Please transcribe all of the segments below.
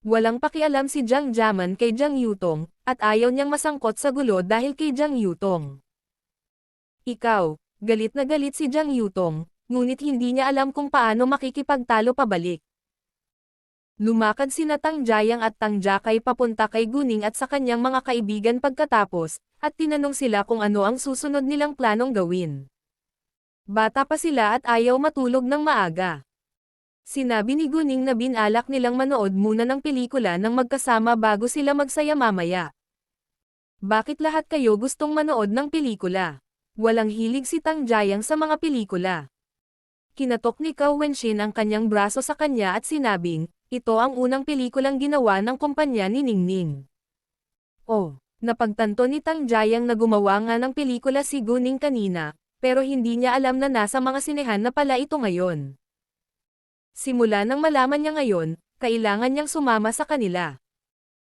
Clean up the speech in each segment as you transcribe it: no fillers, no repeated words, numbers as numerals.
Walang pakialam si Jiang Jaman kay Jiang Yutong, at ayaw niyang masangkot sa gulo dahil kay Jiang Yutong. Ikaw, galit na galit si Jiang Yutong, ngunit hindi niya alam kung paano makikipagtalo pabalik. Lumakad sina Tang Jiang at Tang Jakay papunta kay Guning at sa kanyang mga kaibigan pagkatapos, at tinanong sila kung ano ang susunod nilang planong gawin. Bata pa sila at ayaw matulog ng maaga. Sinabi ni Guning na binalak nilang manood muna ng pelikula ng magkasama bago sila magsaya mamaya. Bakit lahat kayo gustong manood ng pelikula? Walang hilig si Tang Jiang sa mga pelikula. Kinatok ni Cao Wenshin ang kanyang braso sa kanya at sinabing, ito ang unang pelikulang ginawa ng kumpanya ni Ningning. Oh, napagtanto ni Tang Jiang na gumawa nga ng pelikula si Guning kanina, pero hindi niya alam na nasa mga sinehan na pala ito ngayon. Simula nang malaman niya ngayon, kailangan niyang sumama sa kanila.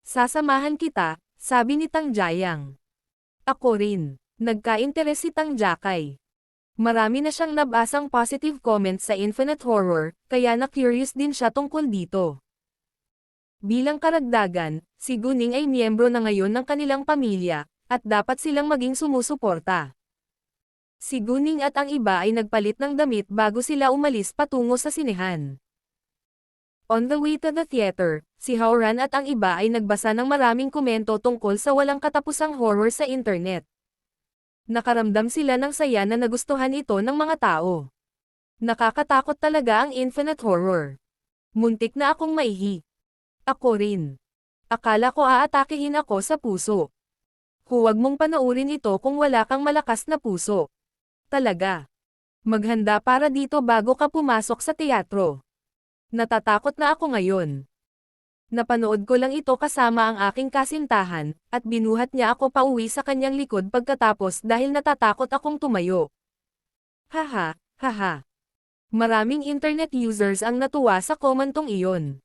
Sasamahan kita, sabi ni Tang Jiang. Ako rin. Nagka-interes si Tang Jakay. Marami na siyang nabasang positive comments sa Infinite Horror, kaya na-curious din siya tungkol dito. Bilang karagdagan, si Guning ay miyembro na ngayon ng kanilang pamilya, at dapat silang maging sumusuporta. Si Guning at ang iba ay nagpalit ng damit bago sila umalis patungo sa sinehan. On the way to the theater, si Howran at ang iba ay nagbasa ng maraming komento tungkol sa walang katapusang horror sa internet. Nakaramdam sila ng saya na nagustuhan ito ng mga tao. Nakakatakot talaga ang Infinite Horror. Muntik na akong maihi. Ako rin. Akala ko aatakihin ako sa puso. Huwag mong panoorin ito kung wala kang malakas na puso. Talaga. Maghanda para dito bago ka pumasok sa teatro. Natatakot na ako ngayon. Napanood ko lang ito kasama ang aking kasintahan, at binuhat niya ako pauwi sa kanyang likod pagkatapos dahil natatakot akong tumayo. Haha, haha. Maraming internet users ang natuwa sa komentong iyon.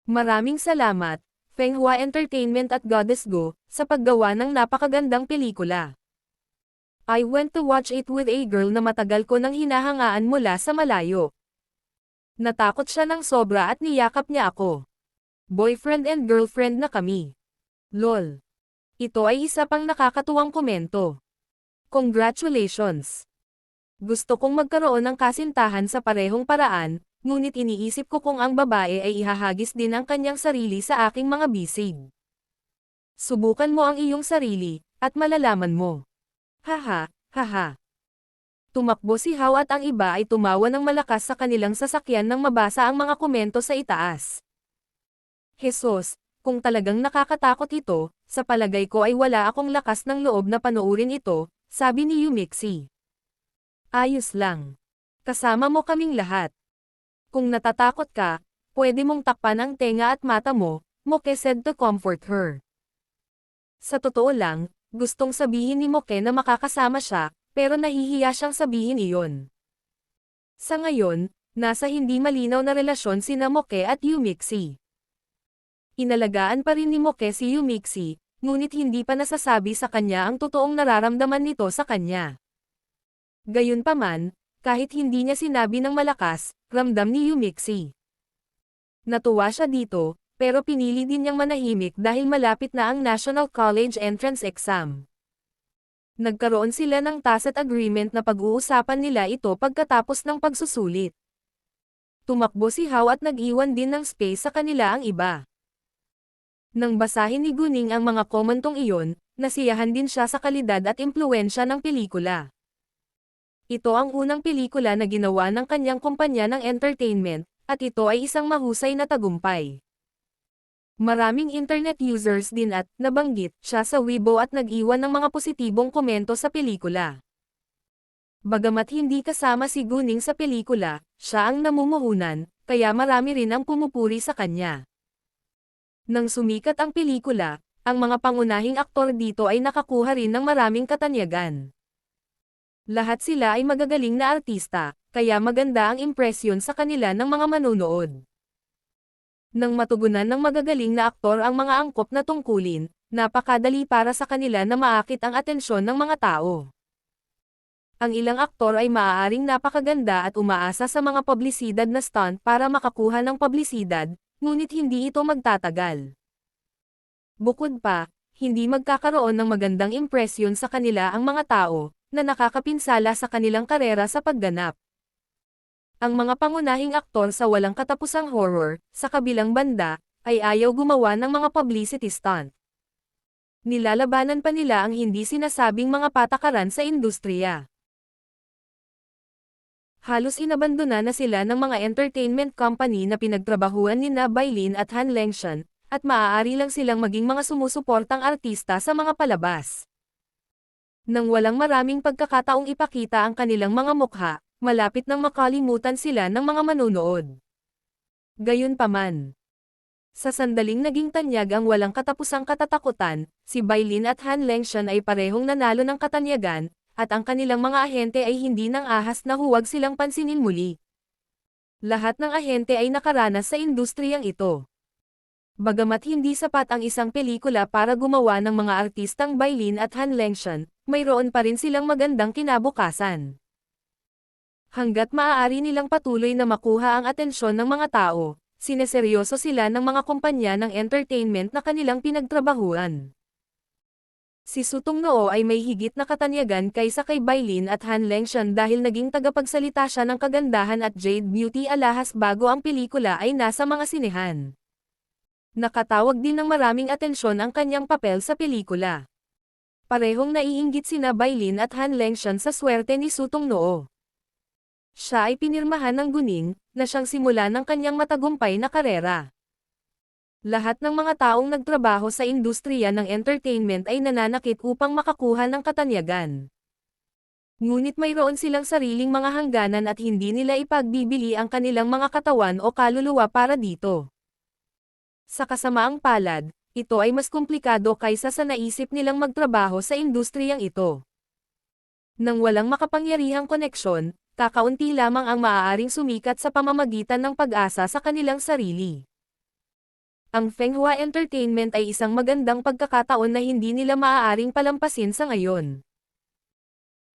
Maraming salamat, Fenghua Entertainment at Goddess Go, sa paggawa ng napakagandang pelikula. I went to watch it with a girl na matagal ko nang hinahangaan mula sa malayo. Natakot siya ng sobra at niyakap niya ako. Boyfriend and girlfriend na kami. LOL. Ito ay isa pang nakakatuwang komento. Congratulations. Gusto kong magkaroon ng kasintahan sa parehong paraan, ngunit iniisip ko kung ang babae ay ihahagis din ang kanyang sarili sa aking mga bisig. Subukan mo ang iyong sarili, at malalaman mo. Haha, haha. Tumakbo si Hao at ang iba ay tumawa ng malakas sa kanilang sasakyan nang mabasa ang mga komento sa itaas. Jesus, kung talagang nakakatakot ito, sa palagay ko ay wala akong lakas ng loob na panoorin ito, sabi ni Yumixi. Ayos lang. Kasama mo kaming lahat. Kung natatakot ka, pwede mong takpan ang tenga at mata mo, Moke said to comfort her. Sa totoo lang, gustong sabihin ni Moke na makakasama siya, pero nahihiya siyang sabihin iyon. Sa ngayon, nasa hindi malinaw na relasyon sina Moke at Yumixi. Inalagaan pa rin ni Moke si Yumixi, ngunit hindi pa nasasabi sa kanya ang totoong nararamdaman nito sa kanya. Gayunpaman, kahit hindi niya sinabi ng malakas, ramdam ni Yumixi. Natuwa siya dito, pero pinili din niyang manahimik dahil malapit na ang National College Entrance Exam. Nagkaroon sila ng tacit agreement na pag-uusapan nila ito pagkatapos ng pagsusulit. Tumakbo si Hao at nag-iwan din ng space sa kanila ang iba. Nang basahin ni Guning ang mga komentong iyon, nasiyahan din siya sa kalidad at impluwensya ng pelikula. Ito ang unang pelikula na ginawa ng kanyang kumpanya ng entertainment, at ito ay isang mahusay na tagumpay. Maraming internet users din at nabanggit siya sa Weibo at nag-iwan ng mga positibong komento sa pelikula. Bagamat hindi kasama si Guning sa pelikula, siya ang namumuhunan, kaya marami rin ang pumupuri sa kanya. Nang sumikat ang pelikula, ang mga pangunahing aktor dito ay nakakuha rin ng maraming katanyagan. Lahat sila ay magagaling na artista, kaya maganda ang impresyon sa kanila ng mga manunood. Nang matugunan ng magagaling na aktor ang mga angkop na tungkulin, napakadali para sa kanila na maakit ang atensyon ng mga tao. Ang ilang aktor ay maaaring napakaganda at umaasa sa mga publisidad na stunt para makakuha ng publisidad, ngunit hindi ito magtatagal. Bukod pa, hindi magkakaroon ng magandang impresyon sa kanila ang mga tao, na nakakapinsala sa kanilang karera sa pagganap. Ang mga pangunahing aktor sa walang katapusang horror, sa kabilang banda, ay ayaw gumawa ng mga publicity stunt. Nilalabanan pa nila ang hindi sinasabing mga patakaran sa industriya. Halos inabandona na sila ng mga entertainment company na pinagtrabahuan ni na Bailin at Han Lengshan, at maaari lang silang maging mga sumusuportang artista sa mga palabas. Nang walang maraming pagkakataong ipakita ang kanilang mga mukha, malapit nang makalimutan sila ng mga manonood. Gayunpaman, sa sandaling naging tanyag ang walang katapusang katatakutan, si Bailin at Han Lengshan ay parehong nanalo ng katanyagan, at ang kanilang mga ahente ay hindi nang ahas na huwag silang pansinin muli. Lahat ng ahente ay nakaranas sa industriyang ito. Bagamat hindi sapat ang isang pelikula para gumawa ng mga artistang Bailin at Han Lengshan, mayroon pa rin silang magandang kinabukasan. Hanggat maaari nilang patuloy na makuha ang atensyon ng mga tao, sineseryoso sila ng mga kumpanya ng entertainment na kanilang pinagtrabahuan. Si Sutong Noo ay may higit na katanyagan kaysa kay Bailin at Han Lengshan dahil naging tagapagsalita siya ng kagandahan at Jade Beauty alahas bago ang pelikula ay nasa mga sinehan. Nakatawag din ng maraming atensyon ang kanyang papel sa pelikula. Parehong naiinggit sina Bailin at Han Lengshan sa swerte ni Sutong Noo. Siya ay pinirmahan ng Guning, na siyang simula ng kanyang matagumpay na karera. Lahat ng mga taong nagtrabaho sa industriya ng entertainment ay nananakit upang makakuha ng katanyagan. Ngunit mayroon silang sariling mga hangganan at hindi nila ipagbibili ang kanilang mga katawan o kaluluwa para dito. Sa kasamaang palad, ito ay mas komplikado kaysa sa naisip nilang magtrabaho sa industriyang ito. Nang walang makapangyarihang koneksyon, kakaunti lamang ang maaaring sumikat sa pamamagitan ng pag-asa sa kanilang sarili. Ang Fenghua Entertainment ay isang magandang pagkakataon na hindi nila maaaring palampasin sa ngayon.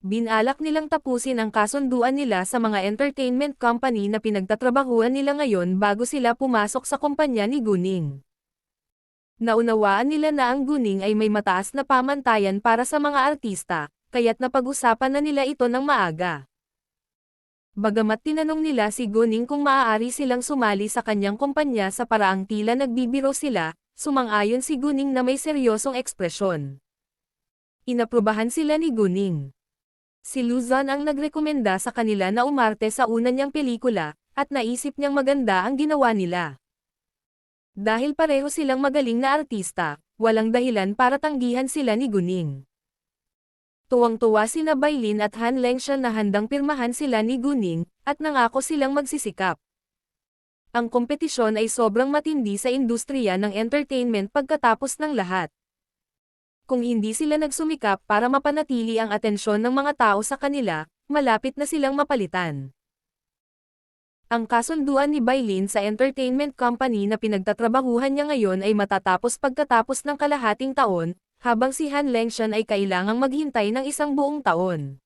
Binalak nilang tapusin ang kasunduan nila sa mga entertainment company na pinagtatrabahuan nila ngayon bago sila pumasok sa kumpanya ni Guning. Naunawaan nila na ang Guning ay may mataas na pamantayan para sa mga artista, kaya't napag-usapan na nila ito ng maaga. Bagamat tinanong nila si Guning kung maaari silang sumali sa kanyang kumpanya sa paraang tila nagbibiro sila, sumang-ayon si Guning na may seryosong ekspresyon. Inaprubahan sila ni Guning. Si Luzon ang nagrekomenda sa kanila na umarte sa una niyang pelikula, at naisip niyang maganda ang ginawa nila. Dahil pareho silang magaling na artista, walang dahilan para tanggihan sila ni Guning. Tuwang-tuwa sina Bailin at Han Lengshan na handang pirmahan sila ni Guning, at nangako silang magsisikap. Ang kompetisyon ay sobrang matindi sa industriya ng entertainment pagkatapos ng lahat. Kung hindi sila nagsumikap para mapanatili ang atensyon ng mga tao sa kanila, malapit na silang mapalitan. Ang kasunduan ni Bailin sa entertainment company na pinagtatrabahuhan niya ngayon ay matatapos pagkatapos ng kalahating taon, habang si Han Lengshan ay kailangang maghintay ng isang buong taon.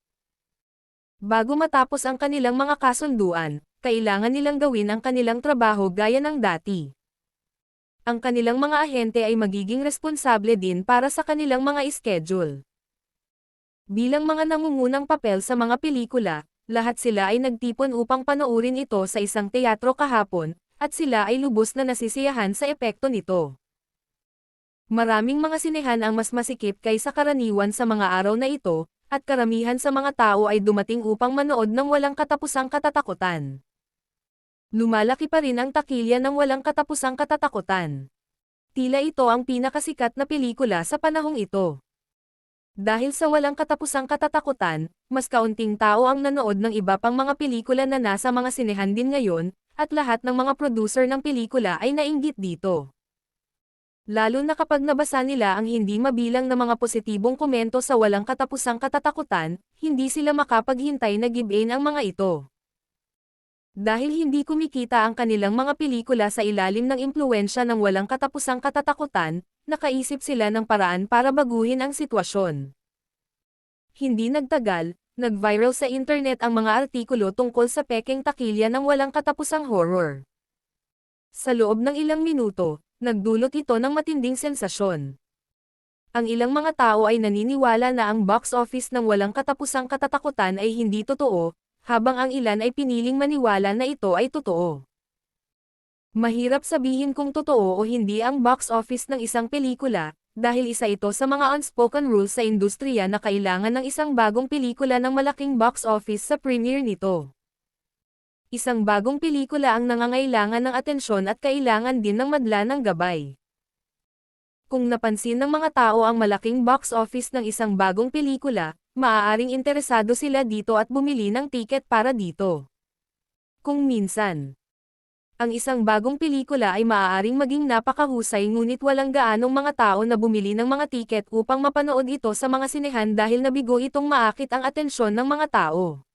Bago matapos ang kanilang mga kasunduan, kailangan nilang gawin ang kanilang trabaho gaya ng dati. Ang kanilang mga ahente ay magiging responsable din para sa kanilang mga schedule. Bilang mga nangungunang papel sa mga pelikula, lahat sila ay nagtipon upang panoorin ito sa isang teatro kahapon, at sila ay lubos na nasisiyahan sa epekto nito. Maraming mga sinehan ang mas masikip kaysa karaniwan sa mga araw na ito, at karamihan sa mga tao ay dumating upang manood ng walang katapusang katatakutan. Lumalaki pa rin ang takilya ng walang katapusang katatakutan. Tila ito ang pinakasikat na pelikula sa panahong ito. Dahil sa walang katapusang katatakutan, mas kaunting tao ang nanood ng iba pang mga pelikula na nasa mga sinehan din ngayon, at lahat ng mga producer ng pelikula ay nainggit dito. Lalo na kapag nabasa nila ang hindi mabilang na mga positibong komento sa walang katapusang katatakutan, hindi sila makapaghintay na give-in ang mga ito. Dahil hindi kumikita ang kanilang mga pelikula sa ilalim ng impluwensya ng walang katapusang katatakutan, nakaisip sila ng paraan para baguhin ang sitwasyon. Hindi nagtagal, nag-viral sa internet ang mga artikulo tungkol sa pekeng takilya ng walang katapusang horror. Sa loob ng ilang minuto, nagdulot ito ng matinding sensasyon. Ang ilang mga tao ay naniniwala na ang box office ng walang katapusang katatakutan ay hindi totoo, habang ang ilan ay piniling maniwala na ito ay totoo. Mahirap sabihin kung totoo o hindi ang box office ng isang pelikula, dahil isa ito sa mga unspoken rules sa industriya na kailangan ng isang bagong pelikula ng malaking box office sa premiere nito. Isang bagong pelikula ang nangangailangan ng atensyon at kailangan din ng madla ng gabay. Kung napansin ng mga tao ang malaking box office ng isang bagong pelikula, maaaring interesado sila dito at bumili ng tiket para dito. Kung minsan, ang isang bagong pelikula ay maaaring maging napakahusay ngunit walang gaanong mga tao na bumili ng mga tiket upang mapanood ito sa mga sinehan dahil nabigo itong maakit ang atensyon ng mga tao.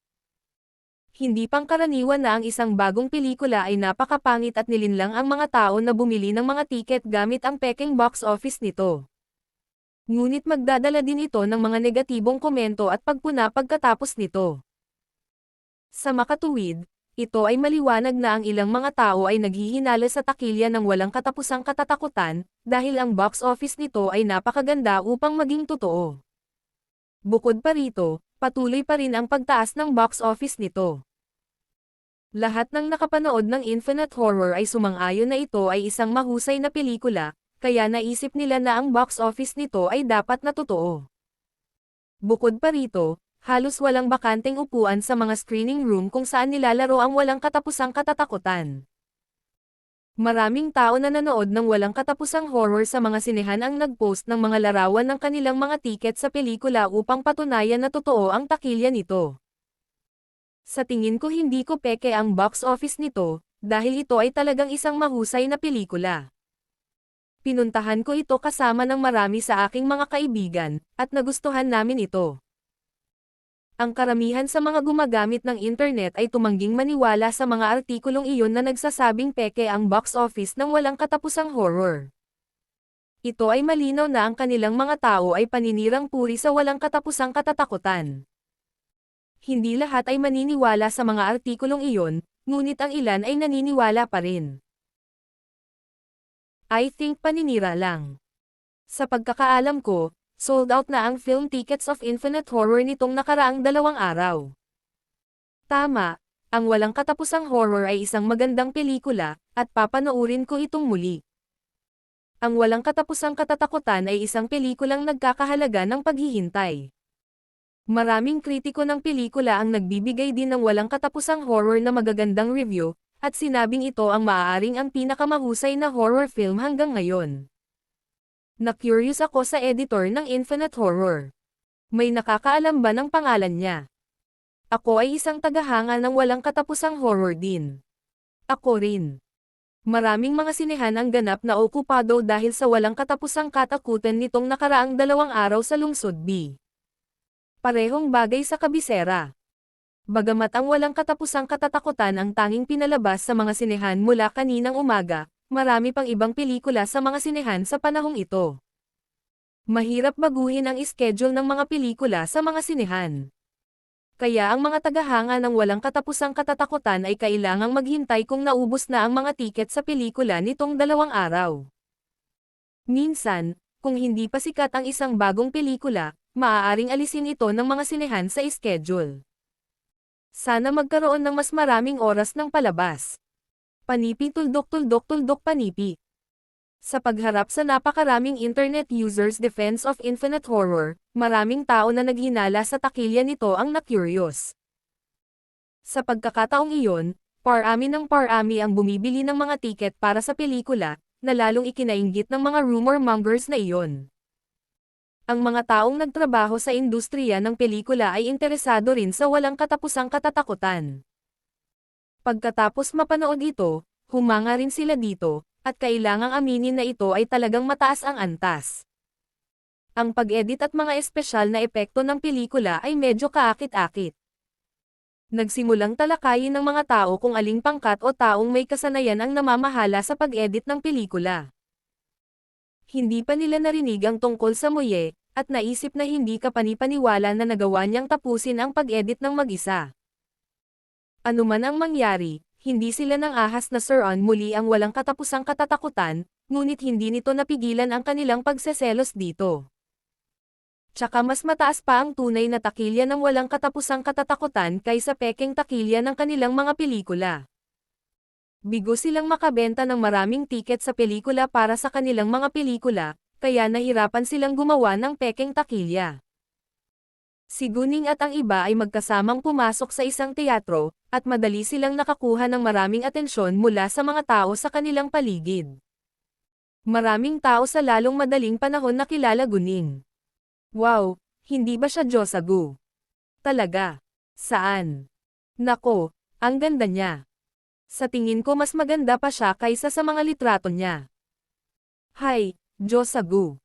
Hindi pangkaraniwan na ang isang bagong pelikula ay napakapangit at nilinlang ang mga tao na bumili ng mga tiket gamit ang pekeng box office nito. Ngunit magdadala din ito ng mga negatibong komento at pagpuna pagkatapos nito. Sa makatuwid, ito ay maliwanag na ang ilang mga tao ay naghihinala sa takilya ng walang katapusang katatakutan, dahil ang box office nito ay napakaganda upang maging totoo. Bukod pa rito, patuloy pa rin ang pagtaas ng box office nito. Lahat ng nakapanood ng Infinite Horror ay sumang-ayon na ito ay isang mahusay na pelikula, kaya naisip nila na ang box office nito ay dapat na totoo. Bukod pa rito, halos walang bakanteng upuan sa mga screening room kung saan nilalaro ang walang katapusang katatakutan. Maraming tao na nanood ng walang katapusang horror sa mga sinehan ang nagpost ng mga larawan ng kanilang mga tiket sa pelikula upang patunayan na totoo ang takilya nito. Sa tingin ko hindi ko peke ang box office nito, dahil ito ay talagang isang mahusay na pelikula. Pinuntahan ko ito kasama ng marami sa aking mga kaibigan, at nagustuhan namin ito. Ang karamihan sa mga gumagamit ng internet ay tumangging maniwala sa mga artikulong iyon na nagsasabing peke ang box office ng walang katapusang horror. Ito ay malinaw na ang kanilang mga tao ay paninirang puri sa walang katapusang katatakutan. Hindi lahat ay maniniwala sa mga artikulong iyon, ngunit ang ilan ay naniniwala pa rin. I think paninira lang. Sa pagkakaalam ko, sold out na ang film tickets of Infinite Horror nitong nakaraang 2 araw. Tama, ang walang katapusang horror ay isang magandang pelikula, at papanoorin ko itong muli. Ang walang katapusang katatakutan ay isang pelikulang nagkakahalaga ng paghihintay. Maraming kritiko ng pelikula ang nagbibigay din ng walang katapusang horror na magagandang review, at sinabing ito ang maaaring ang pinakamahusay na horror film hanggang ngayon. Na-curious ako sa editor ng Infinite Horror. May nakakaalam ba ng pangalan niya? Ako ay isang tagahanga ng walang katapusang horror din. Ako rin. Maraming mga sinehan ang ganap na okupado dahil sa walang katapusang katakutan nitong nakaraang 2 araw sa lungsod B. Parehong bagay sa kabisera. Bagamat ang walang katapusang katatakutan ang tanging pinalabas sa mga sinehan mula kaninang umaga, marami pang ibang pelikula sa mga sinehan sa panahong ito. Mahirap baguhin ang schedule ng mga pelikula sa mga sinehan. Kaya ang mga tagahanga ng walang katapusang katatakutan ay kailangang maghintay kung naubos na ang mga tiket sa pelikula nitong 2 araw. Minsan, kung hindi pa sikat ang isang bagong pelikula, maaaring alisin ito ng mga sinehan sa schedule. Sana magkaroon ng mas maraming oras ng palabas. Panipi tuldok panipi. Sa pagharap sa napakaraming internet users defense of Infinite Horror, maraming tao na naghinala sa takilya nito ang na-curious. Sa pagkakataong iyon, parami ng parami ang bumibili ng mga tiket para sa pelikula, na lalong ikinainggit ng mga rumor mongers na iyon. Ang mga taong nagtrabaho sa industriya ng pelikula ay interesado rin sa walang katapusang katatakutan. Pagkatapos mapanood ito, humanga rin sila dito, at kailangang aminin na ito ay talagang mataas ang antas. Ang pag-edit at mga espesyal na epekto ng pelikula ay medyo kaakit-akit. Nagsimulang talakayin ng mga tao kung aling pangkat o taong may kasanayan ang namamahala sa pag-edit ng pelikula. Hindi pa nila narinig ang tungkol sa Moye, at naisip na hindi kapanipaniwala na nagawa niyang tapusin ang pag-edit ng mag-isa. Ano man ang mangyari, hindi sila nang ahas na Suron muli ang walang katapusang katatakutan, ngunit hindi nito napigilan ang kanilang pagseselos dito. Tsaka mas mataas pa ang tunay na takilya ng walang katapusang katatakutan kaysa pekeng takilya ng kanilang mga pelikula. Bigo silang makabenta ng maraming tiket sa pelikula para sa kanilang mga pelikula, kaya nahirapan silang gumawa ng pekeng takilya. Si Guning at ang iba ay magkasamang pumasok sa isang teatro, at madali silang nakakuha ng maraming atensyon mula sa mga tao sa kanilang paligid. Maraming tao sa lalong madaling panahon nakilala Guning. Wow, hindi ba siya Dyosagu? Talaga? Saan? Nako, ang ganda niya. Sa tingin ko mas maganda pa siya kaysa sa mga litrato niya. Hay, Dyosagu.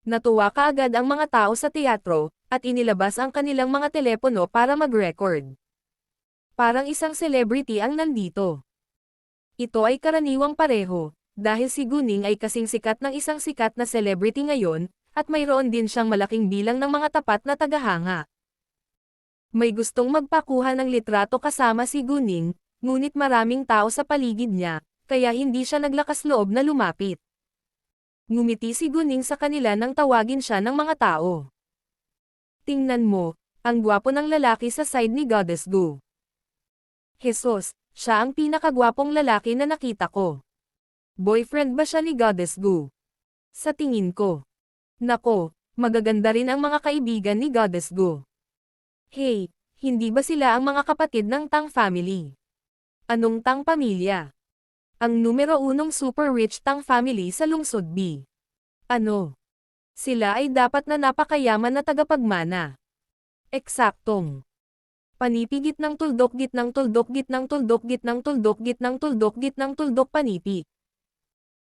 Natuwa kaagad ang mga tao sa teatro, at inilabas ang kanilang mga telepono para mag-record. Parang isang celebrity ang nandito. Ito ay karaniwang pareho, dahil si Guning ay kasing sikat ng isang sikat na celebrity ngayon, at mayroon din siyang malaking bilang ng mga tapat na tagahanga. May gustong magpakuha ng litrato kasama si Guning, ngunit maraming tao sa paligid niya, kaya hindi siya naglakas loob na lumapit. Ngumiti si Guning sa kanila nang tawagin siya ng mga tao. Tingnan mo, ang gwapo ng lalaki sa side ni Goddess Gu. Jesus, siya ang pinakagwapong lalaki na nakita ko. Boyfriend ba siya ni Goddess Gu? Sa tingin ko. Nako, magaganda rin ang mga kaibigan ni Goddess Gu. Hey, hindi ba sila ang mga kapatid ng Tang family? Anong Tang pamilya? Ang numero 1 super rich Tang family sa lungsod B. Ano? Sila ay dapat na napakayaman na tagapagmana. Eksaktong. Panipi gitnang tuldok gitnang tuldok gitnang tuldok gitnang tuldok gitnang tuldok gitnang tuldok panipi.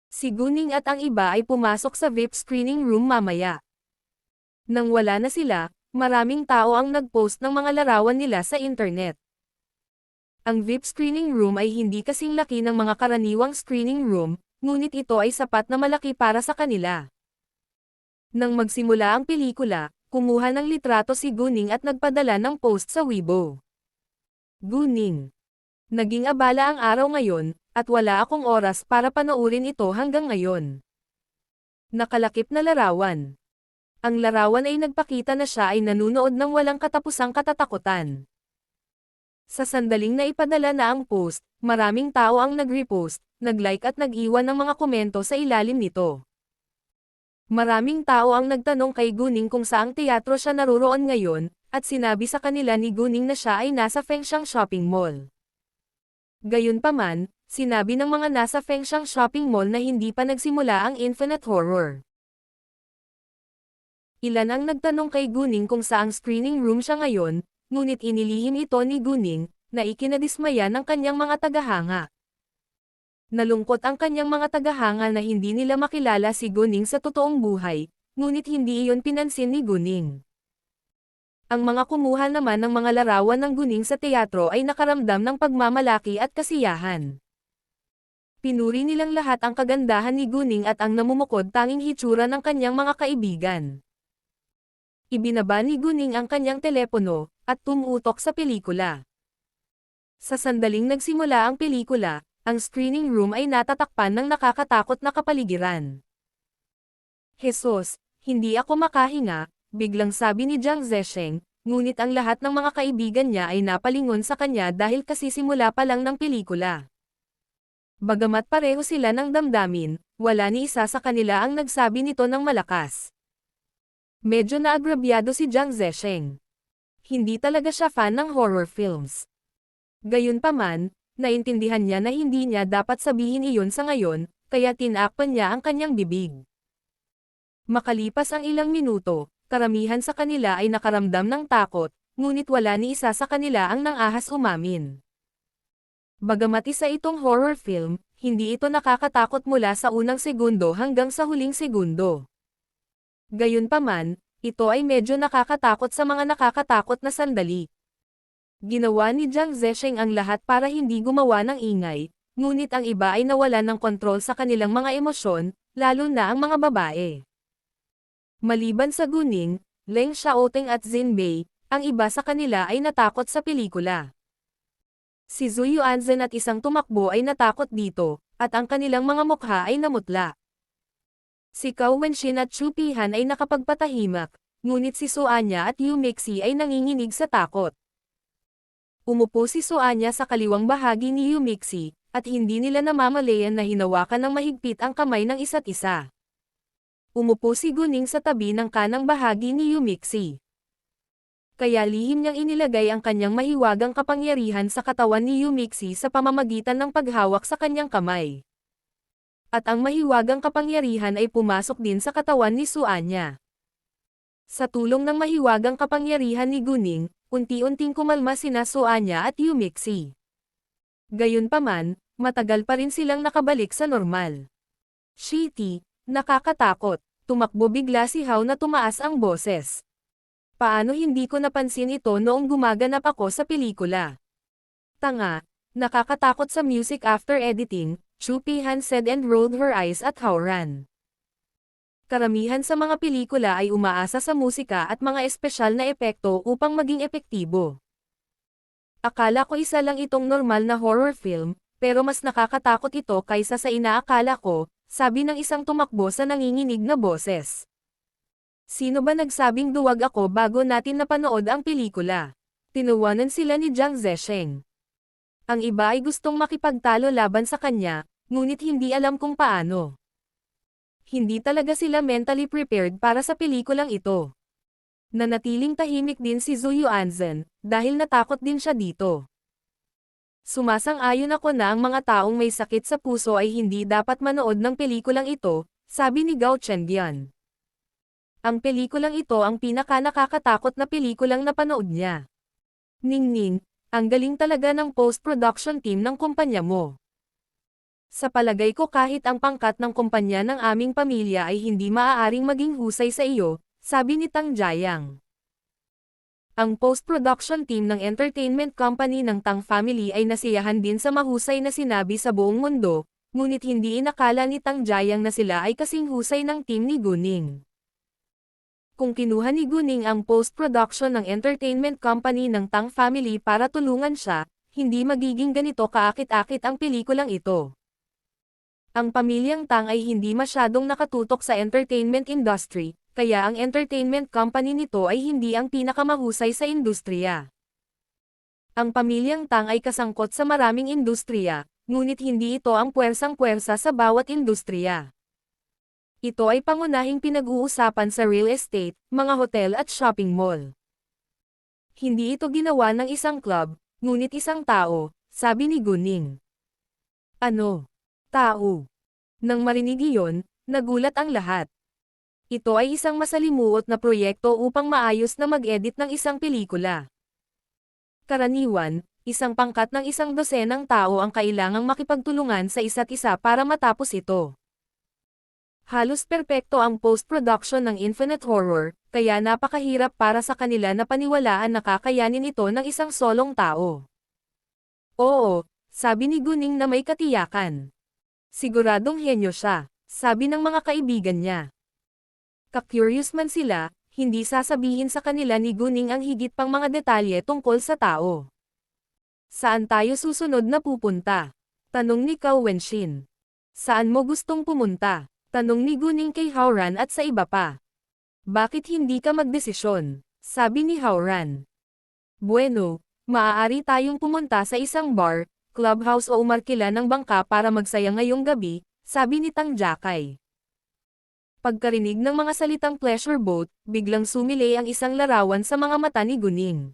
Si Guning at ang iba ay pumasok sa VIP screening room mamaya. Nang wala na sila, maraming tao ang nag-post ng mga larawan nila sa internet. Ang VIP screening room ay hindi kasing laki ng mga karaniwang screening room, ngunit ito ay sapat na malaki para sa kanila. Nang magsimula ang pelikula, kumuha ng litrato si Guning at nagpadala ng post sa Weibo. Guning. Naging abala ang araw ngayon, at wala akong oras para panoorin ito hanggang ngayon. Nakalakip na larawan. Ang larawan ay nagpakita na siya ay nanunood ng walang katapusang katatakutan. Sa sandaling na ipadala na ang post, maraming tao ang nag-repost, nag-like at nag-iwan ng mga komento sa ilalim nito. Maraming tao ang nagtanong kay Guning kung saang teatro siya naruroon ngayon, at sinabi sa kanila ni Guning na siya ay nasa Fengshan Shopping Mall. Gayunpaman, sinabi ng mga nasa Fengshan Shopping Mall na hindi pa nagsimula ang Infinite Horror. Ilan ang nagtanong kay Guning kung saang screening room siya ngayon, ngunit inilihim ito ni Guning, na ikinadismaya ng kanyang mga tagahanga. Nalungkot ang kanyang mga tagahanga na hindi nila makilala si Guning sa totoong buhay, ngunit hindi iyon pinansin ni Guning. Ang mga kumuha naman ng mga larawan ng Guning sa teatro ay nakaramdam ng pagmamalaki at kasiyahan. Pinuri nilang lahat ang kagandahan ni Guning at ang namumukod tanging hitsura ng kanyang mga kaibigan. Ibinaba ni Guning ang kanyang telepono, at tumutok sa pelikula. Sa sandaling nagsimula ang pelikula, ang screening room ay natatakpan ng nakakatakot na kapaligiran. Jesus, hindi ako makahinga, biglang sabi ni Jiang Zesheng, ngunit ang lahat ng mga kaibigan niya ay napalingon sa kanya dahil kasisimula pa lang ng pelikula. Bagamat pareho sila ng damdamin, wala ni isa sa kanila ang nagsabi nito ng malakas. Medyo naagrabyado si Jiang Zesheng. Hindi talaga siya fan ng horror films. Gayunpaman, naintindihan niya na hindi niya dapat sabihin iyon sa ngayon, kaya tinakpan niya ang kanyang bibig. Makalipas ang ilang minuto, karamihan sa kanila ay nakaramdam ng takot, ngunit wala ni isa sa kanila ang nang-ahas umamin. Bagamat isa itong horror film, hindi ito nakakatakot mula sa unang segundo hanggang sa huling segundo. Gayunpaman, ito ay medyo nakakatakot sa mga nakakatakot na sandali. Ginawa ni Jiang Zesheng ang lahat para hindi gumawa ng ingay, ngunit ang iba ay nawalan ng kontrol sa kanilang mga emosyon, lalo na ang mga babae. Maliban sa Guning, Leng Xiaoteng at Xin Bei, ang iba sa kanila ay natakot sa pelikula. Si Zhu Yuanzhen at isang tumakbo ay natakot dito, at ang kanilang mga mukha ay namutla. Si Cao Wenxin at Chu Pihan ay nakapagpatahimak, ngunit si Su Anya at Yu Mixi ay nanginginig sa takot. Umupo si Su Anya sa kaliwang bahagi ni Yu Mixi, at hindi nila namamalayan na hinawakan ng mahigpit ang kamay ng isa't isa. Umupo si Guning sa tabi ng kanang bahagi ni Yu Mixi. Kaya lihim niyang inilagay ang kanyang mahiwagang kapangyarihan sa katawan ni Yu Mixi sa pamamagitan ng paghawak sa kanyang kamay. At ang mahiwagang kapangyarihan ay pumasok din sa katawan ni Su Anya. Sa tulong ng mahiwagang kapangyarihan ni Guning, unti-unting kumalma sina Su Anya at Yu Mixi. Gayunpaman, matagal pa rin silang nakabalik sa normal. Shitty, nakakatakot, tumakbo bigla si Hao na tumaas ang boses. Paano hindi ko napansin ito noong gumaganap ako sa pelikula? Tanga, nakakatakot sa music after editing, Chu Pihan said and rolled her eyes at Hao Ran. Karamihan sa mga pelikula ay umaasa sa musika at mga espesyal na epekto upang maging epektibo. Akala ko isa lang itong normal na horror film, pero mas nakakatakot ito kaysa sa inaakala ko, sabi ng isang tumakbo sa nanginginig na boses. Sino ba nagsabing duwag ako bago natin napanood ang pelikula? Tinuwanan sila ni Jiang Zesheng. Ang iba ay gustong makipagtalo laban sa kanya, ngunit hindi alam kung paano. Hindi talaga sila mentally prepared para sa pelikulang ito. Nanatiling tahimik din si Zhu Yuanzhen, dahil natakot din siya dito. Sumasang-ayon ako na ang mga taong may sakit sa puso ay hindi dapat manood ng pelikulang ito, sabi ni Gao Chengbian. Ang pelikulang ito ang pinaka-nakakatakot na pelikulang napanood niya. Ningning, ang galing talaga ng post-production team ng kumpanya mo. Sa palagay ko kahit ang pangkat ng kumpanya ng aming pamilya ay hindi maaaring maging husay sa iyo, sabi ni Tang Jiayang. Ang post-production team ng entertainment company ng Tang family ay nasiyahan din sa mahusay na sinabi sa buong mundo, ngunit hindi inakala ni Tang Jiayang na sila ay kasing husay ng team ni Guning. Kung kinuha ni Guning ang post-production ng entertainment company ng Tang family para tulungan siya, hindi magiging ganito kaakit-akit ang pelikulang ito. Ang pamilyang Tang ay hindi masyadong nakatutok sa entertainment industry, kaya ang entertainment company nito ay hindi ang pinakamahusay sa industriya. Ang pamilyang Tang ay kasangkot sa maraming industriya, ngunit hindi ito ang puwersang-puwersa sa bawat industriya. Ito ay pangunahing pinag-uusapan sa real estate, mga hotel at shopping mall. Hindi ito ginawa ng isang club, ngunit isang tao, sabi ni Guning. Ano? Tao. Nang marinig iyon, nagulat ang lahat. Ito ay isang masalimuot na proyekto upang maayos na mag-edit ng isang pelikula. Karaniwan, isang pangkat ng isang dosenang tao ang kailangang makipagtulungan sa isa't isa para matapos ito. Halos perpekto ang post-production ng Infinite Horror, kaya napakahirap para sa kanila na paniwalaan na kakayanin ito ng isang solong tao. Oo, sabi ni Guning na may katiyakan. Siguradong henyo siya, sabi ng mga kaibigan niya. Ka-curious man sila, hindi sasabihin sa kanila ni Guning ang higit pang mga detalye tungkol sa tao. Saan tayo susunod na pupunta? Tanong ni Cao Wenxin. Saan mo gustong pumunta? Tanong ni Guning kay Hao Ran at sa iba pa. Bakit hindi ka magdesisyon? Sabi ni Hao Ran. Bueno, maaari tayong pumunta sa isang bar, clubhouse o umarkila ng bangka para magsaya ngayong gabi, sabi ni Tang Jakay. Pagkarinig ng mga salitang pleasure boat, biglang sumilay ang isang larawan sa mga mata ni Guning.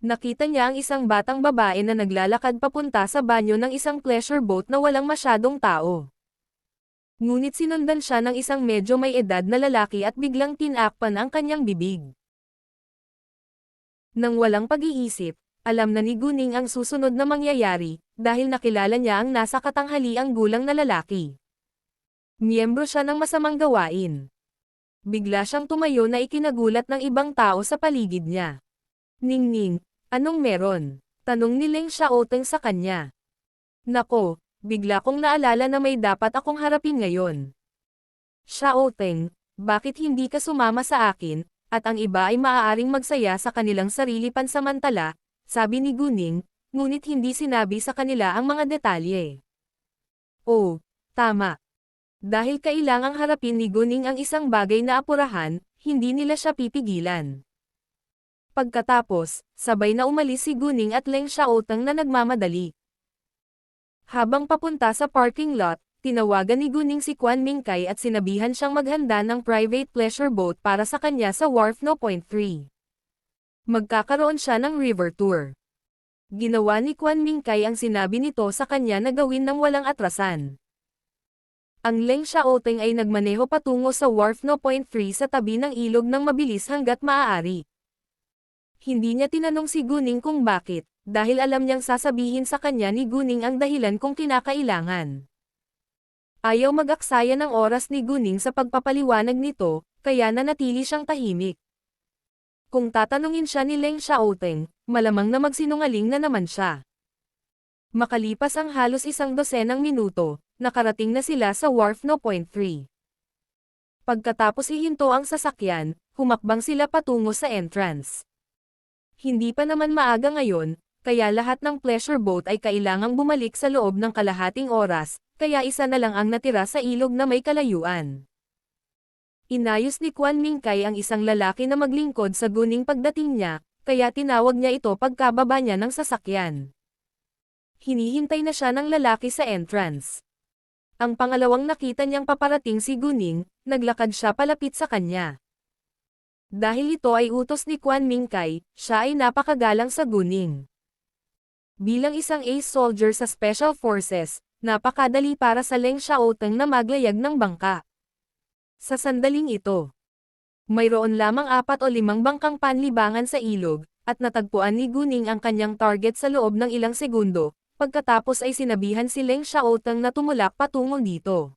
Nakita niya ang isang batang babae na naglalakad papunta sa banyo ng isang pleasure boat na walang masyadong tao. Ngunit sinundan siya ng isang medyo may edad na lalaki at biglang tinakpan ang kanyang bibig. Nang walang pag-iisip, alam na ni Guning ang susunod na mangyayari, dahil nakilala niya ang nasa katanghaliang gulang na lalaki. Miyembro siya ng masamang gawain. Bigla siyang tumayo na ikinagulat ng ibang tao sa paligid niya. Ningning, anong meron? Tanong ni Leng Xiaoteng sa kanya. Nako, bigla kong naalala na may dapat akong harapin ngayon. Xiaoteng, bakit hindi ka sumama sa akin, at ang iba ay maaaring magsaya sa kanilang sarili pansamantala, sabi ni Guning, ngunit hindi sinabi sa kanila ang mga detalye. Oh, tama. Dahil kailangang harapin ni Guning ang isang bagay na apurahan, hindi nila siya pipigilan. Pagkatapos, sabay na umalis si Guning at Leng Xiaoteng na nagmamadali. Habang papunta sa parking lot, tinawagan ni Guning si Quan Mingkai at sinabihan siyang maghanda ng private pleasure boat para sa kanya sa Wharf No. 3. Magkakaroon siya ng river tour. Ginawa ni Quan Mingkai ang sinabi nito sa kanya na gawin ng walang atrasan. Ang Leng Xiaoteng ay nagmaneho patungo sa Wharf No. 3 sa tabi ng ilog ng mabilis hanggat maaari. Hindi niya tinanong si Guning kung bakit, dahil alam niyang sasabihin sa kanya ni Guning ang dahilan kung kinakailangan. Ayaw mag-aksaya ng oras ni Guning sa pagpapaliwanag nito, kaya nanatili siyang tahimik. Kung tatanungin siya ni Leng Xiaoteng, malamang na magsinungaling na naman siya. Makalipas ang halos 12 minuto, nakarating na sila sa Wharf No. 3. Pagkatapos ihinto ang sasakyan, humakbang sila patungo sa entrance. Hindi pa naman maaga ngayon, kaya lahat ng pleasure boat ay kailangang bumalik sa loob ng kalahating oras, kaya isa na lang ang natira sa ilog na may kalayuan. Inayos ni Quan Mingkai ang isang lalaki na maglingkod sa Guning pagdating niya, kaya tinawag niya ito pagkababa niya ng sasakyan. Hinihintay na siya ng lalaki sa entrance. Ang pangalawang nakita niyang paparating si Guning, naglakad siya palapit sa kanya. Dahil ito ay utos ni Quan Mingkai, siya ay napakagalang sa Guning. Bilang isang ace soldier sa Special Forces, napakadali para sa Leng Xiaoteng na maglayag ng bangka. Sa sandaling ito, mayroon lamang 4 o 5 bangkang panlibangan sa ilog, at natagpuan ni Guning ang kanyang target sa loob ng ilang segundo, pagkatapos ay sinabihan si Leng Xiaoteng na tumulak patungo dito.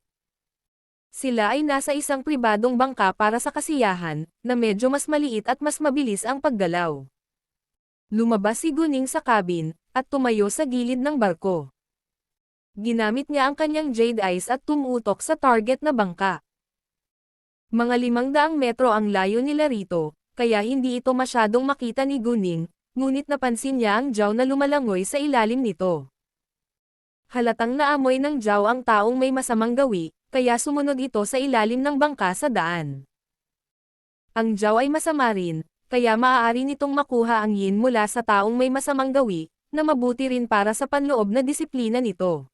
Sila ay nasa isang pribadong bangka para sa kasiyahan, na medyo mas maliit at mas mabilis ang paggalaw. Lumabas si Guning sa cabin, at tumayo sa gilid ng barko. Ginamit niya ang kanyang jade eyes at tumutok sa target na bangka. Mga 500 metro ang layo nila rito, kaya hindi ito masyadong makita ni Guning, ngunit napansin niya ang Jiao na lumalangoy sa ilalim nito. Halatang naamoy ng Jiao ang taong may masamang gawi, kaya sumunod ito sa ilalim ng bangka sa daan. Ang Jiao ay masama rin, kaya maaari nitong makuha ang yin mula sa taong may masamang gawi, na mabuti rin para sa panloob na disiplina nito.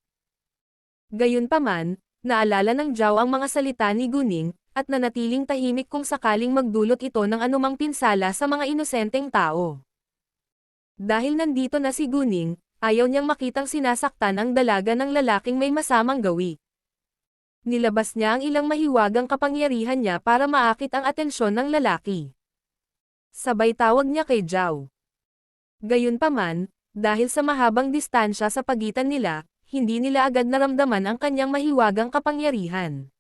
Gayunpaman, naalala ng Jiao ang mga salita ni Guning, at nanatiling tahimik kung sakaling magdulot ito ng anumang pinsala sa mga inosenteng tao. Dahil nandito na si Guning, ayaw niyang makitang sinasaktan ang dalaga ng lalaking may masamang gawi. Nilabas niya ang ilang mahiwagang kapangyarihan niya para maakit ang atensyon ng lalaki. Sabay tawag niya kay Jiao. Gayunpaman, dahil sa mahabang distansya sa pagitan nila, hindi nila agad naramdaman ang kanyang mahiwagang kapangyarihan.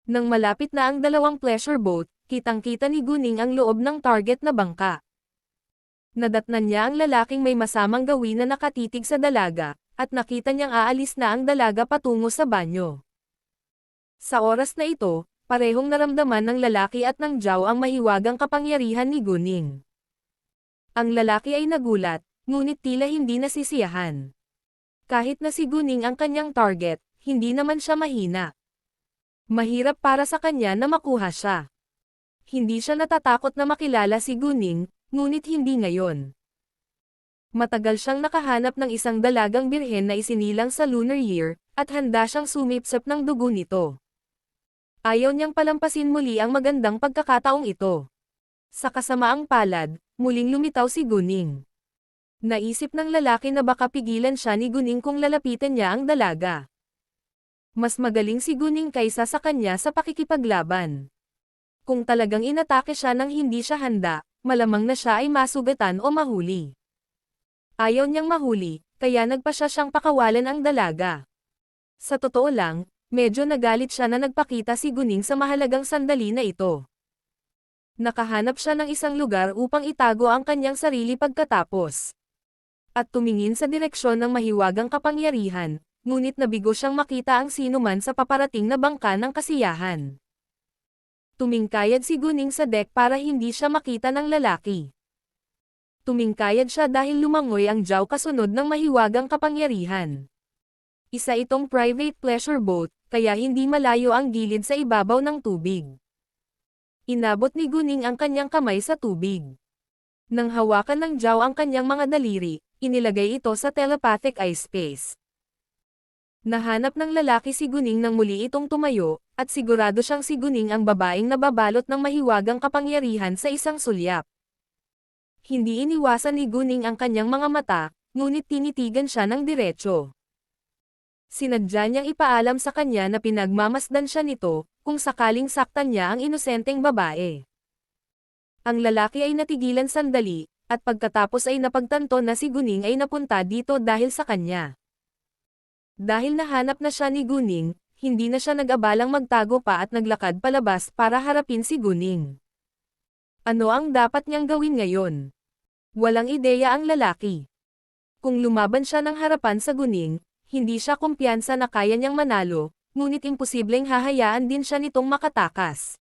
Nang malapit na ang dalawang pleasure boat, kitang-kita ni Guning ang loob ng target na bangka. Nadatnan niya ang lalaking may masamang gawi na nakatitig sa dalaga, at nakita niyang aalis na ang dalaga patungo sa banyo. Sa oras na ito, parehong naramdaman ng lalaki at ng Jiao ang mahiwagang kapangyarihan ni Guning. Ang lalaki ay nagulat, ngunit tila hindi nasisiyahan. Kahit na si Guning ang kanyang target, hindi naman siya mahina. Mahirap para sa kanya na makuha siya. Hindi siya natatakot na makilala si Guning, ngunit hindi ngayon. Matagal siyang nakahanap ng isang dalagang birhen na isinilang sa lunar year, at handa siyang sumipsip ng dugo nito. Ayaw niyang palampasin muli ang magandang pagkakataong ito. Sa kasamaang palad, muling lumitaw si Guning. Naisip ng lalaki na baka pigilan siya ni Guning kung lalapitan niya ang dalaga. Mas magaling si Guning kaysa sa kanya sa pakikipaglaban. Kung talagang inatake siya nang hindi siya handa, malamang na siya ay masugatan o mahuli. Ayaw niyang mahuli, kaya nagpa siyang pakawalan ang dalaga. Sa totoo lang, medyo nagalit siya na nagpakita si Guning sa mahalagang sandali na ito. Nakahanap siya ng isang lugar upang itago ang kanyang sarili pagkatapos. At tumingin sa direksyon ng mahiwagang kapangyarihan, ngunit nabigo siyang makita ang sinuman sa paparating na bangka ng kasiyahan. Tumingkayad si Guning sa deck para hindi siya makita ng lalaki. Tumingkayad siya dahil lumangoy ang Zhao kasunod ng mahiwagang kapangyarihan. Isa itong private pleasure boat, kaya hindi malayo ang gilid sa ibabaw ng tubig. Inabot ni Guning ang kanyang kamay sa tubig. Nang hawakan ng Zhao ang kanyang mga daliri, inilagay ito sa telepathic eye space. Nahanap ng lalaki si Guning nang muli itong tumayo, at sigurado siyang si Guning ang babaeng nababalot ng mahiwagang kapangyarihan sa isang sulyap. Hindi iniwasan ni Guning ang kanyang mga mata, ngunit tinitigan siya ng diretso. Sinadya niyang ipaalam sa kanya na pinagmamasdan siya nito, kung sakaling saktan niya ang inosenteng babae. Ang lalaki ay natigilan sandali, at pagkatapos ay napagtanto na si Guning ay napunta dito dahil sa kanya. Dahil nahanap na siya ni Guning, hindi na siya nag-abalang magtago pa at naglakad palabas para harapin si Guning. Ano ang dapat niyang gawin ngayon? Walang ideya ang lalaki. Kung lumaban siya ng harapan sa Guning, hindi siya kumpiyansa na kaya niyang manalo, ngunit imposibleng hahayaan din siya nitong makatakas.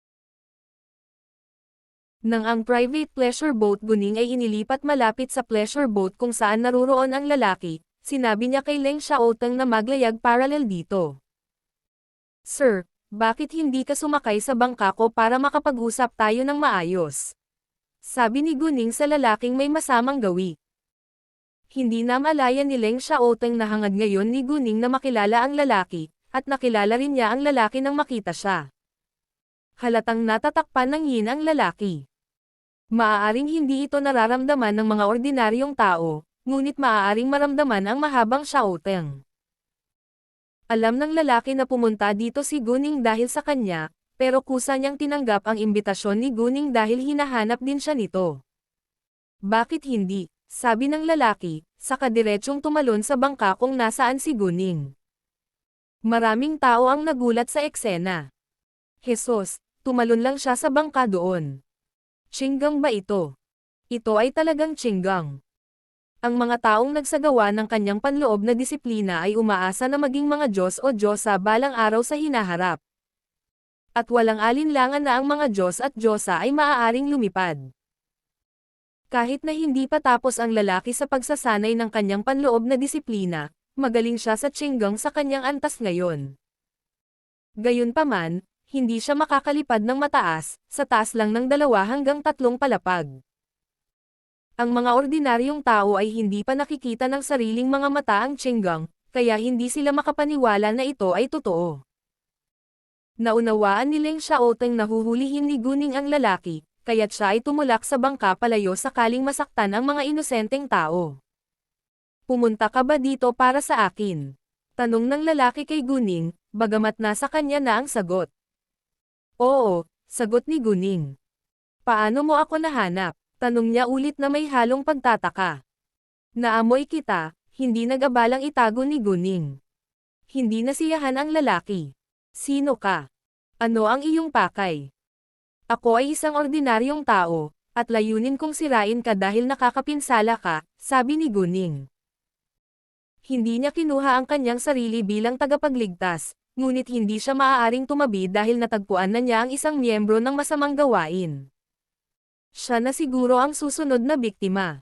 Nang ang private pleasure boat Guning ay inilipat malapit sa pleasure boat kung saan naruroon ang lalaki, sinabi niya kay Leng Xiaoteng na maglayag paralel dito. Sir, bakit hindi ka sumakay sa bangka ko para makapag-usap tayo ng maayos? Sabi ni Guning sa lalaking may masamang gawi. Hindi na malaya ni Leng Xiaoteng na hangad ngayon ni Guning na makilala ang lalaki, at nakilala rin niya ang lalaki nang makita siya. Halatang natatakpan ng yin ang lalaki. Maaaring hindi ito nararamdaman ng mga ordinaryong tao, ngunit maaaring maramdaman ang mahabang Xiaoteng. Alam ng lalaki na pumunta dito si Guning dahil sa kanya, pero kusa niyang tinanggap ang imbitasyon ni Guning dahil hinahanap din siya nito. Bakit hindi? Sabi ng lalaki, saka diretsong tumalon sa bangka kung nasaan si Guning. Maraming tao ang nagulat sa eksena. Jesus, tumalon lang siya sa bangka doon. Qinggang ba ito? Ito ay talagang qinggang. Ang mga taong nagsagawa ng kanyang panloob na disiplina ay umaasa na maging mga Diyos o Diyosa balang araw sa hinaharap. At walang alinlangan na ang mga Diyos at Diyosa ay maaaring lumipad. Kahit na hindi pa tapos ang lalaki sa pagsasanay ng kanyang panloob na disiplina, magaling siya sa qinggang sa kanyang antas ngayon. Gayunpaman, hindi siya makakalipad ng mataas, sa taas lang ng 2 hanggang 3 palapag. Ang mga ordinaryong tao ay hindi pa nakikita ng sariling mga mata ang qinggang, kaya hindi sila makapaniwala na ito ay totoo. Naunawaan ni Leng Xiaoteng na huhulihin ni Guning ang lalaki, kaya't siya ay tumulak sa bangka palayo sakaling masaktan ang mga inosenteng tao. Pumunta ka ba dito para sa akin? Tanong ng lalaki kay Guning, bagamat nasa kanya na ang sagot. Oo, sagot ni Guning. Paano mo ako nahanap? Tanong niya ulit na may halong pagtataka. Naamoy kita, hindi nag-abalang itago ni Guning. Hindi nasiyahan ang lalaki. Sino ka? Ano ang iyong pakay? Ako ay isang ordinaryong tao, at layunin kong sirain ka dahil nakakapinsala ka, sabi ni Guning. Hindi niya kinuha ang kanyang sarili bilang tagapagligtas, ngunit hindi siya maaaring tumabi dahil natagpuan na niya ang isang miyembro ng masamang gawain. Siya na siguro ang susunod na biktima.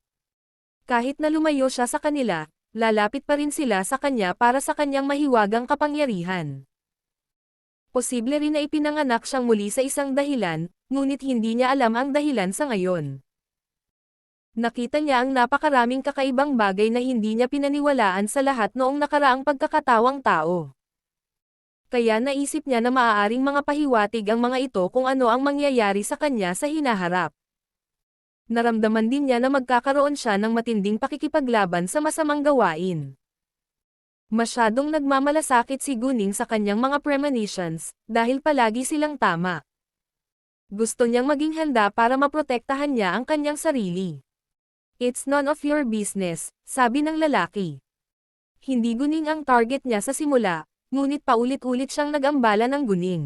Kahit na lumayo siya sa kanila, lalapit pa rin sila sa kanya para sa kanyang mahiwagang kapangyarihan. Posible rin na ipinanganak siyang muli sa isang dahilan, ngunit hindi niya alam ang dahilan sa ngayon. Nakita niya ang napakaraming kakaibang bagay na hindi niya pinaniwalaan sa lahat noong nakaraang pagkakatawang tao. Kaya naisip niya na maaaring mga pahiwatig ang mga ito kung ano ang mangyayari sa kanya sa hinaharap. Naramdaman din niya na magkakaroon siya ng matinding pakikipaglaban sa masamang gawain. Masyadong nagmamalasakit si Guning sa kanyang mga premonitions, dahil palagi silang tama. Gusto niyang maging handa para maprotektahan niya ang kanyang sarili. It's none of your business, sabi ng lalaki. Hindi Guning ang target niya sa simula, ngunit paulit-ulit siyang nag-ambala ng Guning.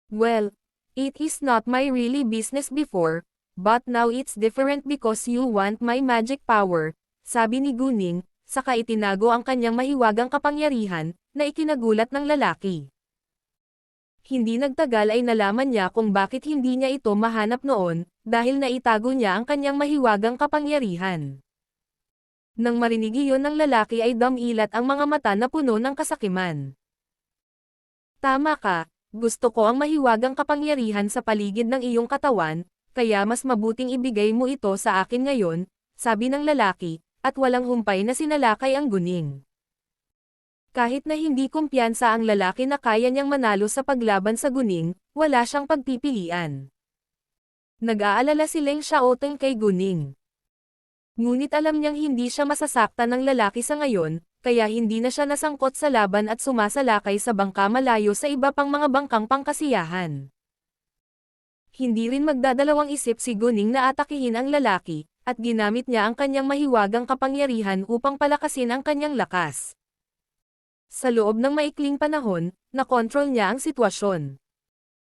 Well, it is not my really business before, but now it's different because you want my magic power, sabi ni Guning, saka itinago ang kanyang mahiwagang kapangyarihan, na ikinagulat ng lalaki. Hindi nagtagal ay nalaman niya kung bakit hindi niya ito mahanap noon, dahil naitago niya ang kanyang mahiwagang kapangyarihan. Nang marinig iyon ng lalaki ay dumilat ang mga mata na puno ng kasakiman. Tama ka, gusto ko ang mahiwagang kapangyarihan sa paligid ng iyong katawan, kaya mas mabuting ibigay mo ito sa akin ngayon, sabi ng lalaki, at walang humpay na sinalakay ang guning. Kahit na hindi kumpiyansa ang lalaki na kaya niyang manalo sa paglaban sa guning, wala siyang pagpipilian. Nag-aalala si Leng Xiaoteng kay Guning. Ngunit alam niyang hindi siya masasaktan ng lalaki sa ngayon, kaya hindi na siya nasangkot sa laban at sumasalakay sa bangka malayo sa iba pang mga bangkang pangkasiyahan. Hindi rin magdadalawang isip si Guning na atakihin ang lalaki, at ginamit niya ang kanyang mahiwagang kapangyarihan upang palakasin ang kanyang lakas. Sa loob ng maikling panahon, nakontrol niya ang sitwasyon.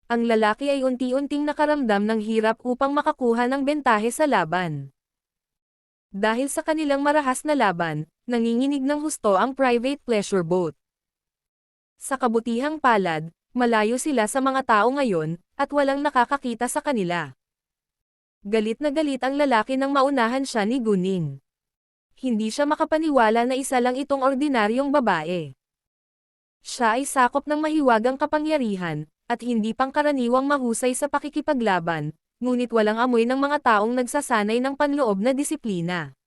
Ang lalaki ay unti-unting nakaramdam ng hirap upang makakuha ng bentahe sa laban. Dahil sa kanilang marahas na laban, nanginginig ng husto ang private pleasure boat. Sa kabutihang palad, malayo sila sa mga tao ngayon, at walang nakakakita sa kanila. Galit na galit ang lalaki nang maunahan siya ni Guning. Hindi siya makapaniwala na isa lang itong ordinaryong babae. Siya ay sakop ng mahiwagang kapangyarihan, at hindi pangkaraniwang mahusay sa pakikipaglaban, ngunit walang amoy ng mga taong nagsasanay ng panloob na disiplina.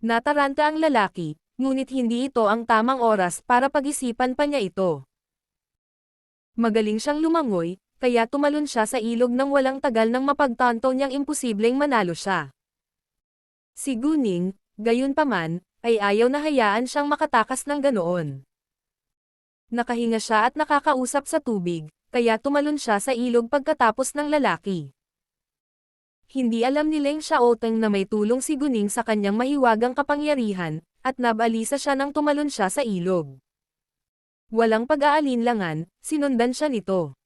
Nataranta ang lalaki, ngunit hindi ito ang tamang oras para pag-isipan pa niya ito. Magaling siyang lumangoy, kaya tumalon siya sa ilog nang walang tagal nang mapagtanto niyang imposibleng manalo siya. Si Guning, gayunpaman, ay ayaw na hayaan siyang makatakas ng ganoon. Nakahinga siya at nakakausap sa tubig, kaya tumalon siya sa ilog pagkatapos ng lalaki. Hindi alam ni Leng Xiaoteng na may tulong si Guning sa kanyang mahiwagang kapangyarihan, at nabalisa siya nang tumalon siya sa ilog. Walang pag-aalinlangan, sinundan siya nito.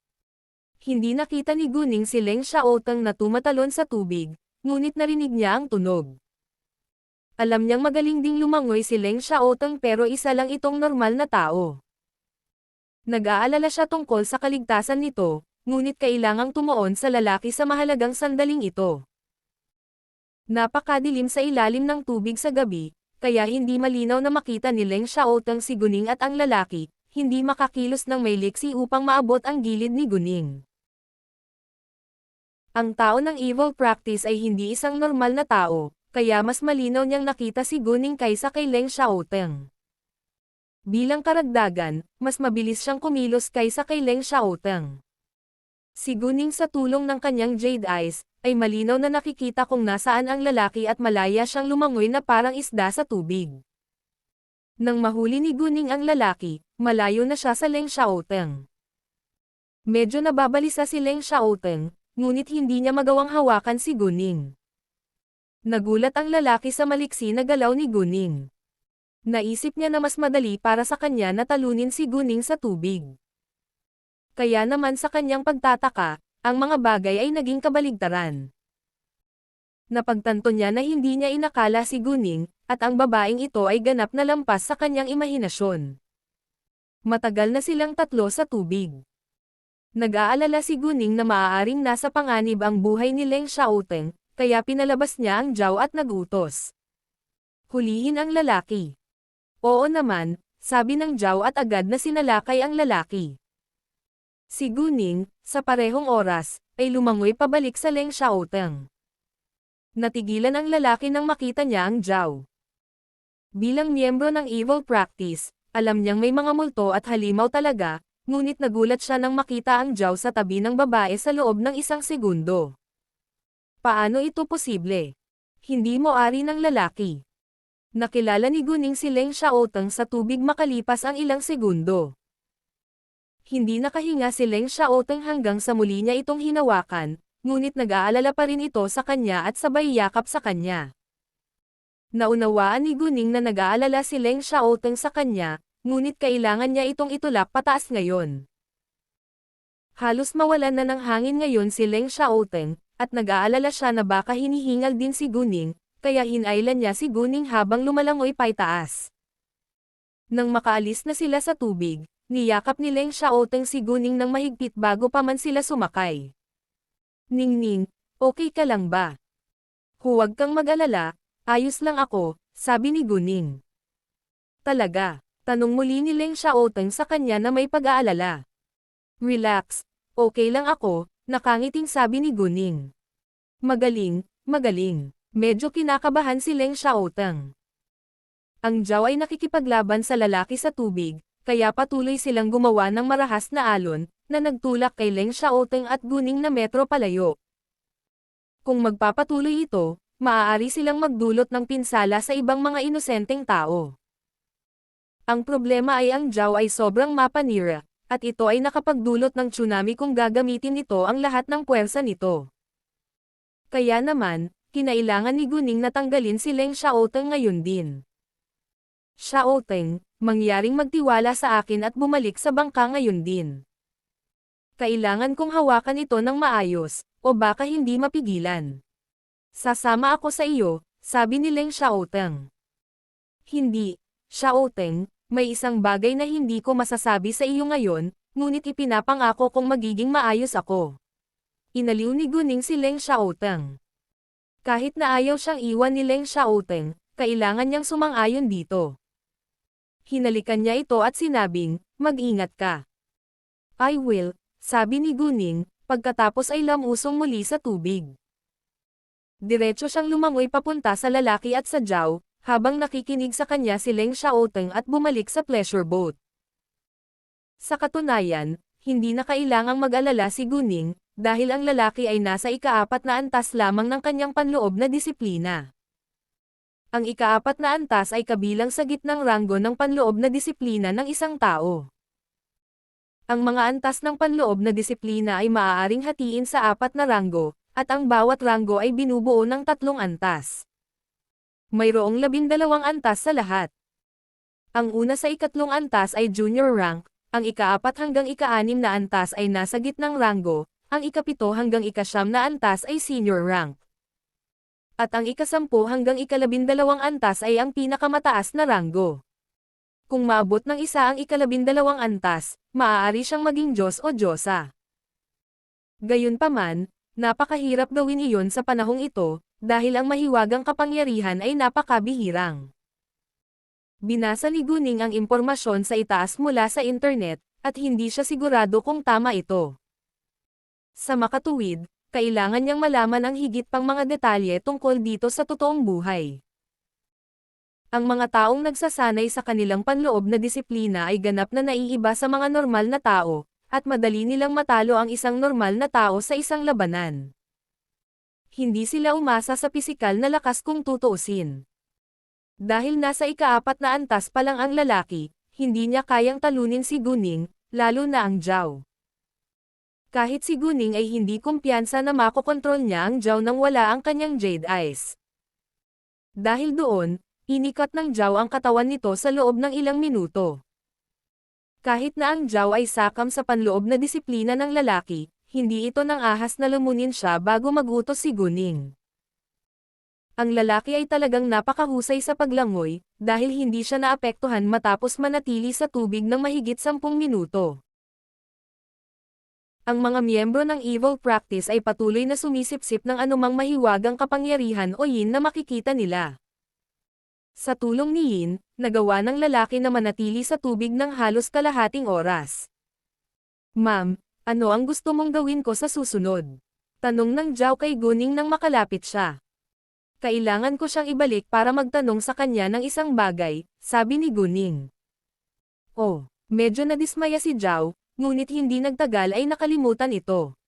Hindi nakita ni Guning si Leng Xiaoteng na tumatalon sa tubig, ngunit narinig niya ang tunog. Alam niyang magaling ding lumangoy si Leng Xiaoteng pero isa lang itong normal na tao. Nag-aalala siya tungkol sa kaligtasan nito, ngunit kailangang tumuon sa lalaki sa mahalagang sandaling ito. Napakadilim sa ilalim ng tubig sa gabi, kaya hindi malinaw na makita ni Leng Xiaoteng si Guning at ang lalaki, hindi makakilos ng may liksi upang maabot ang gilid ni Guning. Ang tao ng evil practice ay hindi isang normal na tao, kaya mas malinaw niyang nakita si Guning kaysa kay Leng Xiaoteng. Bilang karagdagan, mas mabilis siyang kumilos kaysa kay Leng Xiaoteng. Si Guning sa tulong ng kanyang jade eyes, ay malinaw na nakikita kung nasaan ang lalaki at malaya siyang lumangoy na parang isda sa tubig. Nang mahuli ni Guning ang lalaki, malayo na siya sa Leng Xiaoteng. Medyo nababalisa si Leng Xiaoteng, ngunit hindi niya magawang hawakan si Guning. Nagulat ang lalaki sa maliksi na galaw ni Guning. Naisip niya na mas madali para sa kanya na talunin si Guning sa tubig. Kaya naman sa kanyang pagtataka, ang mga bagay ay naging kabaligtaran. Napagtanto niya na hindi niya inakala si Guning, at ang babaeng ito ay ganap na lampas sa kanyang imahinasyon. Matagal na silang tatlo sa tubig. Nag-aalala si Guning na maaaring nasa panganib ang buhay ni Leng Xiaoteng, kaya pinalabas niya ang Zhao at nagutos. Hulihin ang lalaki. Oo naman, sabi ng Zhao at agad na sinalakay ang lalaki. Si Guning, sa parehong oras, ay lumangoy pabalik sa Leng Xiaoteng. Natigilan ang lalaki nang makita niya ang Zhao. Bilang miyembro ng evil practice, alam niyang may mga multo at halimaw talaga, ngunit nagulat siya nang makita ang Zhao sa tabi ng babae sa loob ng isang segundo. Paano ito posible? Hindi mo ari ng lalaki. Nakilala ni Guning si Leng Xiaoteng sa tubig makalipas ang ilang segundo. Hindi nakahinga si Leng Xiaoteng hanggang sa muli niya itong hinawakan, ngunit nag-aalala pa rin ito sa kanya at sabay yakap sa kanya. Naunawaan ni Guning na nag-aalala si Leng Xiaoteng sa kanya, ngunit kailangan niya itong itulak pataas ngayon. Halos mawalan na ng hangin ngayon si Leng Xiaoteng, at nag-aalala siya na baka hinihingal din si Guning, kaya hinailan niya si Guning habang lumalangoy paitaas. Nang makaalis na sila sa tubig, niyakap ni Leng Xiaoteng si Guning ng mahigpit bago pa man sila sumakay. Ningning, Okay ka lang ba? Huwag kang mag-alala, ayos lang ako, sabi ni Guning. Talaga, tanong muli ni Leng Xiaoteng sa kanya na may pag-aalala. Relax, okay lang ako, nakangiting sabi ni Guning. Magaling, magaling. Medyo kinakabahan si Leng Xiaoteng. Ang Zhao ay nakikipaglaban sa lalaki sa tubig, kaya patuloy silang gumawa ng marahas na alon, na nagtulak kay Leng Xiaoteng at Guning na metro palayo. Kung magpapatuloy ito, maaari silang magdulot ng pinsala sa ibang mga inosenteng tao. Ang problema ay ang Zhao ay sobrang mapanira, at ito ay nakapagdulot ng tsunami kung gagamitin nito ang lahat ng puwersa nito. Kaya naman, kinailangan ni Guning na tanggalin si Leng Xiaoteng ngayon din. Xiaoteng, mangyaring magtiwala sa akin at bumalik sa bangka ngayon din. Kailangan kong hawakan ito ng maayos, o baka hindi mapigilan. Sasama ako sa iyo, sabi ni Leng Xiaoteng. Hindi, Xiaoteng, may isang bagay na hindi ko masasabi sa iyo ngayon, ngunit ipinapangako kong magiging maayos ako. Inaliw ni Guning si Leng Xiaoteng. Kahit na ayaw siyang iwan ni Leng Xiaoteng, kailangan niyang sumang-ayon dito. Hinalikan niya ito at sinabing, mag-ingat ka. I will, sabi ni Guning, pagkatapos ay lamusong muli sa tubig. Diretso siyang lumangoy papunta sa lalaki at sa Zhao, habang nakikinig sa kanya si Leng Xiaoteng at bumalik sa pleasure boat. Sa katunayan, hindi na kailangang mag-alala si Guning, dahil ang lalaki ay nasa ika-4 na antas lamang ng kanyang panloob na disiplina. Ang ika-4 na antas ay kabilang sa gitnang ranggo ng panloob na disiplina ng isang tao. Ang mga antas ng panloob na disiplina ay maaaring hatiin sa 4 na ranggo, at ang bawat ranggo ay binubuo ng 3 antas. Mayroong 12 antas sa lahat. Ang una sa ikatlong antas ay junior rank, ang ika-4 hanggang ika-6 na antas ay nasa gitnang ranggo, ang ika-7 hanggang ika-9 na antas ay senior rank. At ang ika-10 hanggang ika-12 antas ay ang pinakamataas na ranggo. Kung maabot ng isa ang ika-12 antas, maaari siyang maging Diyos o Diyosa. Gayunpaman, napakahirap gawin iyon sa panahong ito, dahil ang mahiwagang kapangyarihan ay napakabihirang. Binasa ni Guning ang impormasyon sa itaas mula sa internet, at hindi siya sigurado kung tama ito. Sa makatuwid, kailangan niyang malaman ang higit pang mga detalye tungkol dito sa totoong buhay. Ang mga taong nagsasanay sa kanilang panloob na disiplina ay ganap na naiiba sa mga normal na tao, at madali nilang matalo ang isang normal na tao sa isang labanan. Hindi sila umasa sa pisikal na lakas kung tutuusin. Dahil nasa ika-4 na antas pa lang ang lalaki, hindi niya kayang talunin si Guning, lalo na ang Zhao. Kahit si Guning ay hindi kumpiyansa na makokontrol niya ang Zhao nang wala ang kanyang Jade Eyes. Dahil doon, inikat ng Zhao ang katawan nito sa loob ng ilang minuto. Kahit na ang Zhao ay sakam sa panloob na disiplina ng lalaki, hindi ito nang ahas na lumunin siya bago magutos si Guning. Ang lalaki ay talagang napakahusay sa paglangoy, dahil hindi siya naapektuhan matapos manatili sa tubig ng mahigit 10 minuto. Ang mga miyembro ng Evil Practice ay patuloy na sumisipsip ng anumang mahiwagang kapangyarihan o yin na makikita nila. Sa tulong ni Yin, nagawa ng lalaki na manatili sa tubig ng halos kalahating oras. Ma'am, ano ang gusto mong gawin ko sa susunod? Tanong ng Zhao kay Guning nang makalapit siya. Kailangan ko siyang ibalik para magtanong sa kanya ng isang bagay, sabi ni Guning. Oh, medyo nadismaya si Zhao, ngunit hindi nagtagal ay nakalimutan ito.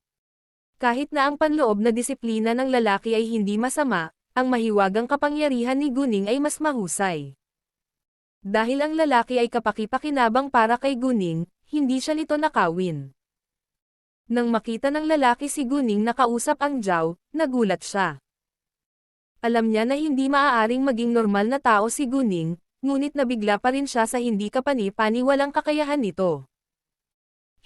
Kahit na ang panloob na disiplina ng lalaki ay hindi masama, ang mahiwagang kapangyarihan ni Guning ay mas mahusay. Dahil ang lalaki ay kapaki-pakinabang para kay Guning, hindi siya nito nakawin. Nang makita ng lalaki si Guning na kausap ang Zhao, nagulat siya. Alam niya na hindi maaaring maging normal na tao si Guning, ngunit nabigla pa rin siya sa hindi kapani-paniwalang kakayahan nito.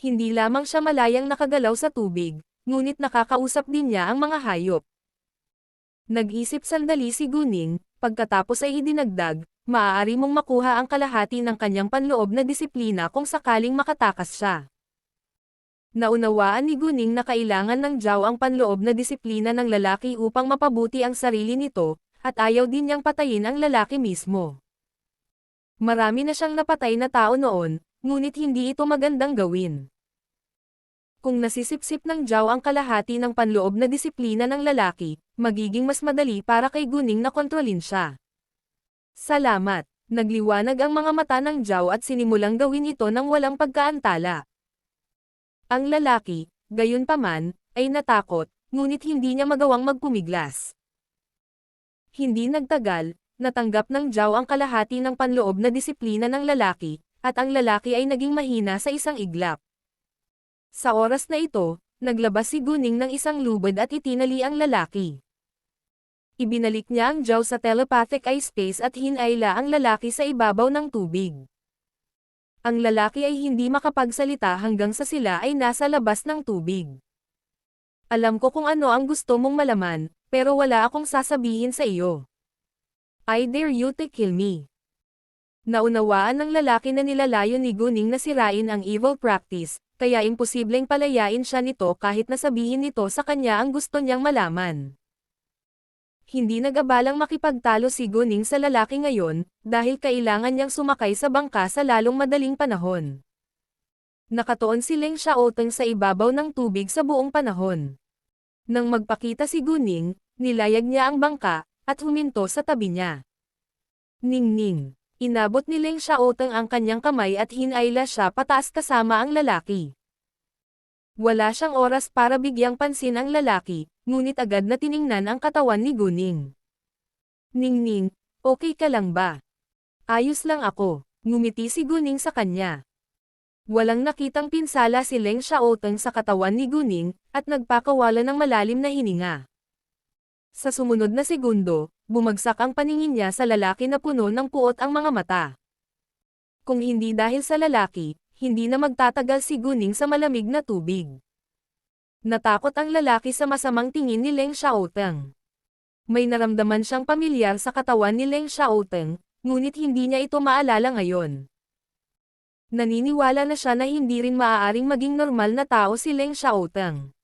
Hindi lamang siya malayang nakagalaw sa tubig, ngunit nakakausap din niya ang mga hayop. Nag-isip sandali si Guning, pagkatapos ay idinagdag, maaari mong makuha ang kalahati ng kanyang panloob na disiplina kung sakaling makatakas siya. Naunawaan ni Guning na kailangan ng Zhao ang panloob na disiplina ng lalaki upang mapabuti ang sarili nito, at ayaw din niyang patayin ang lalaki mismo. Marami na siyang napatay na tao noon, ngunit hindi ito magandang gawin. Kung nasisipsip ng Zhao ang kalahati ng panloob na disiplina ng lalaki, magiging mas madali para kay Guning na kontrolin siya. Salamat. Nagliwanag ang mga mata ng Zhao at sinimulang gawin ito nang walang pagkaantala. Ang lalaki, gayunpaman, ay natakot, ngunit hindi niya magawang magpumiglas. Hindi nagtagal, natanggap ng Zhao ang kalahati ng panloob na disiplina ng lalaki, at ang lalaki ay naging mahina sa isang iglap. Sa oras na ito, naglabas si Guning ng isang lubid at itinali ang lalaki. Ibinalik niya ang Zhao sa telepathic eye space at hinayla ang lalaki sa ibabaw ng tubig. Ang lalaki ay hindi makapagsalita hanggang sa sila ay nasa labas ng tubig. Alam ko kung ano ang gusto mong malaman, pero wala akong sasabihin sa iyo. I dare you to kill me. Naunawaan ng lalaki na nilalayo ni Guning na sirain ang evil practice, kaya imposibleng palayain siya nito kahit na sabihin nito sa kanya ang gusto niyang malaman. Hindi nag-abalang makipagtalo si Guning sa lalaki ngayon, dahil kailangan niyang sumakay sa bangka sa lalong madaling panahon. Nakatuon si Leng Xiaoteng sa ibabaw ng tubig sa buong panahon. Nang magpakita si Guning, nilayag niya ang bangka, at huminto sa tabi niya. Ning-ning. Inabot ni Leng Xiaoteng ang kanyang kamay at hinayla siya pataas kasama ang lalaki. Wala siyang oras para bigyang pansin ang lalaki, ngunit agad na tiningnan ang katawan ni Guning. Ning-ning, okay ka lang ba? Ayos lang ako, ngumiti si Guning sa kanya. Walang nakitang pinsala si Leng Xiaoteng sa katawan ni Guning, at nagpakawala ng malalim na hininga. Sa sumunod na segundo, bumagsak ang paningin niya sa lalaki na puno ng puot ang mga mata. Kung hindi dahil sa lalaki, hindi na magtatagal si Guning sa malamig na tubig. Natakot ang lalaki sa masamang tingin ni Leng Xiaoteng. May naramdaman siyang pamilyar sa katawan ni Leng Xiaoteng, ngunit hindi niya ito maalala ngayon. Naniniwala na siya na hindi rin maaaring maging normal na tao si Leng Xiaoteng.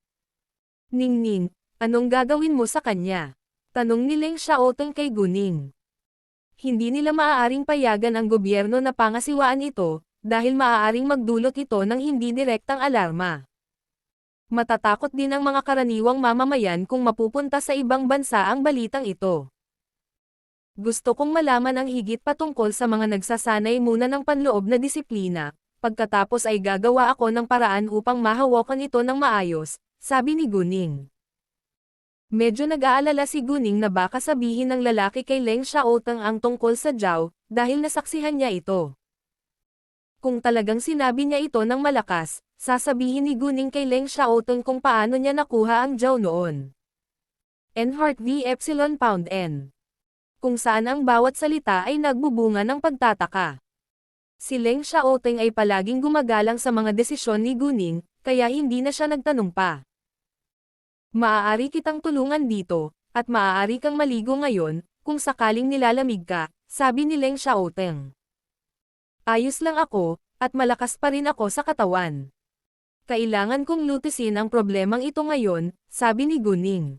Ning-ning, anong gagawin mo sa kanya? Tanong ni Leng Xiaoteng kay Guning. Hindi nila maaaring payagan ang gobyerno na pangasiwaan ito, dahil maaaring magdulot ito ng hindi direktang alarma. Matatakot din ang mga karaniwang mamamayan kung mapupunta sa ibang bansa ang balitang ito. Gusto kong malaman ang higit patungkol sa mga nagsasanay muna ng panloob na disiplina, pagkatapos ay gagawa ako ng paraan upang mahawakan ito ng maayos, sabi ni Guning. Medyo nag-aalala si Guning na baka sabihin ng lalaki kay Leng Xiaoteng ang tungkol sa Zhao, dahil nasaksihan niya ito. Kung talagang sinabi niya ito ng malakas, sasabihin ni Guning kay Leng Xiaoteng kung paano niya nakuha ang Zhao noon. N-Heart V Epsilon Pound N. Kung saan ang bawat salita ay nagbubunga ng pagtataka. Si Leng Xiaoteng ay palaging gumagalang sa mga desisyon ni Guning, kaya hindi na siya nagtanong pa. Maaari kitang tulungan dito, at maaari kang maligo ngayon, kung sakaling nilalamig ka, sabi ni Leng Xiaoteng. Ayos lang ako, at malakas pa rin ako sa katawan. Kailangan kong lutisin ang problemang ito ngayon, sabi ni Guning.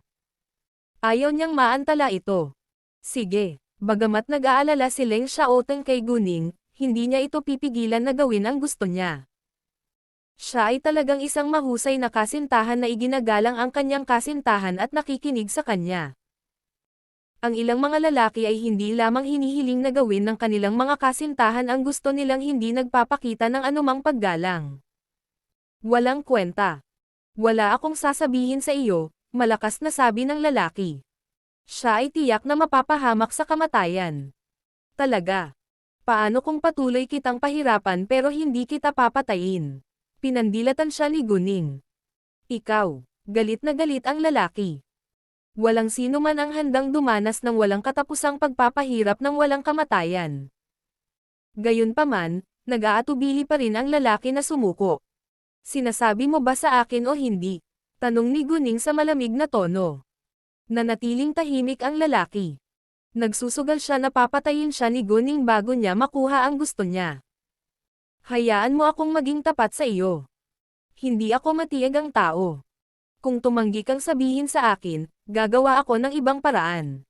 Ayaw niyang maantala ito. Sige, bagamat nag-aalala si Leng Xiaoteng kay Guning, hindi niya ito pipigilan na gawin ang gusto niya. Siya ay talagang isang mahusay na kasintahan na iginagalang ang kanyang kasintahan at nakikinig sa kanya. Ang ilang mga lalaki ay hindi lamang hinihiling na gawin ng kanilang mga kasintahan ang gusto nilang hindi nagpapakita ng anumang paggalang. Walang kwenta. Wala akong sasabihin sa iyo, malakas na sabi ng lalaki. Siya ay tiyak na mapapahamak sa kamatayan. Talaga. Paano kung patuloy kitang pahirapan pero hindi kita papatayin? Pinandilatan siya ni Guning. Ikaw, galit na galit ang lalaki. Walang sino man ang handang dumanas ng walang katapusang pagpapahirap ng walang kamatayan. Gayunpaman, nag-aatubili pa rin ang lalaki na sumuko. Sinasabi mo ba sa akin o hindi? Tanong ni Guning sa malamig na tono. Nanatiling tahimik ang lalaki. Nagsusugal siya na papatayin siya ni Guning bago niya makuha ang gusto niya. Hayaan mo akong maging tapat sa iyo. Hindi ako matiyagang tao. Kung tumanggi kang sabihin sa akin, gagawa ako ng ibang paraan.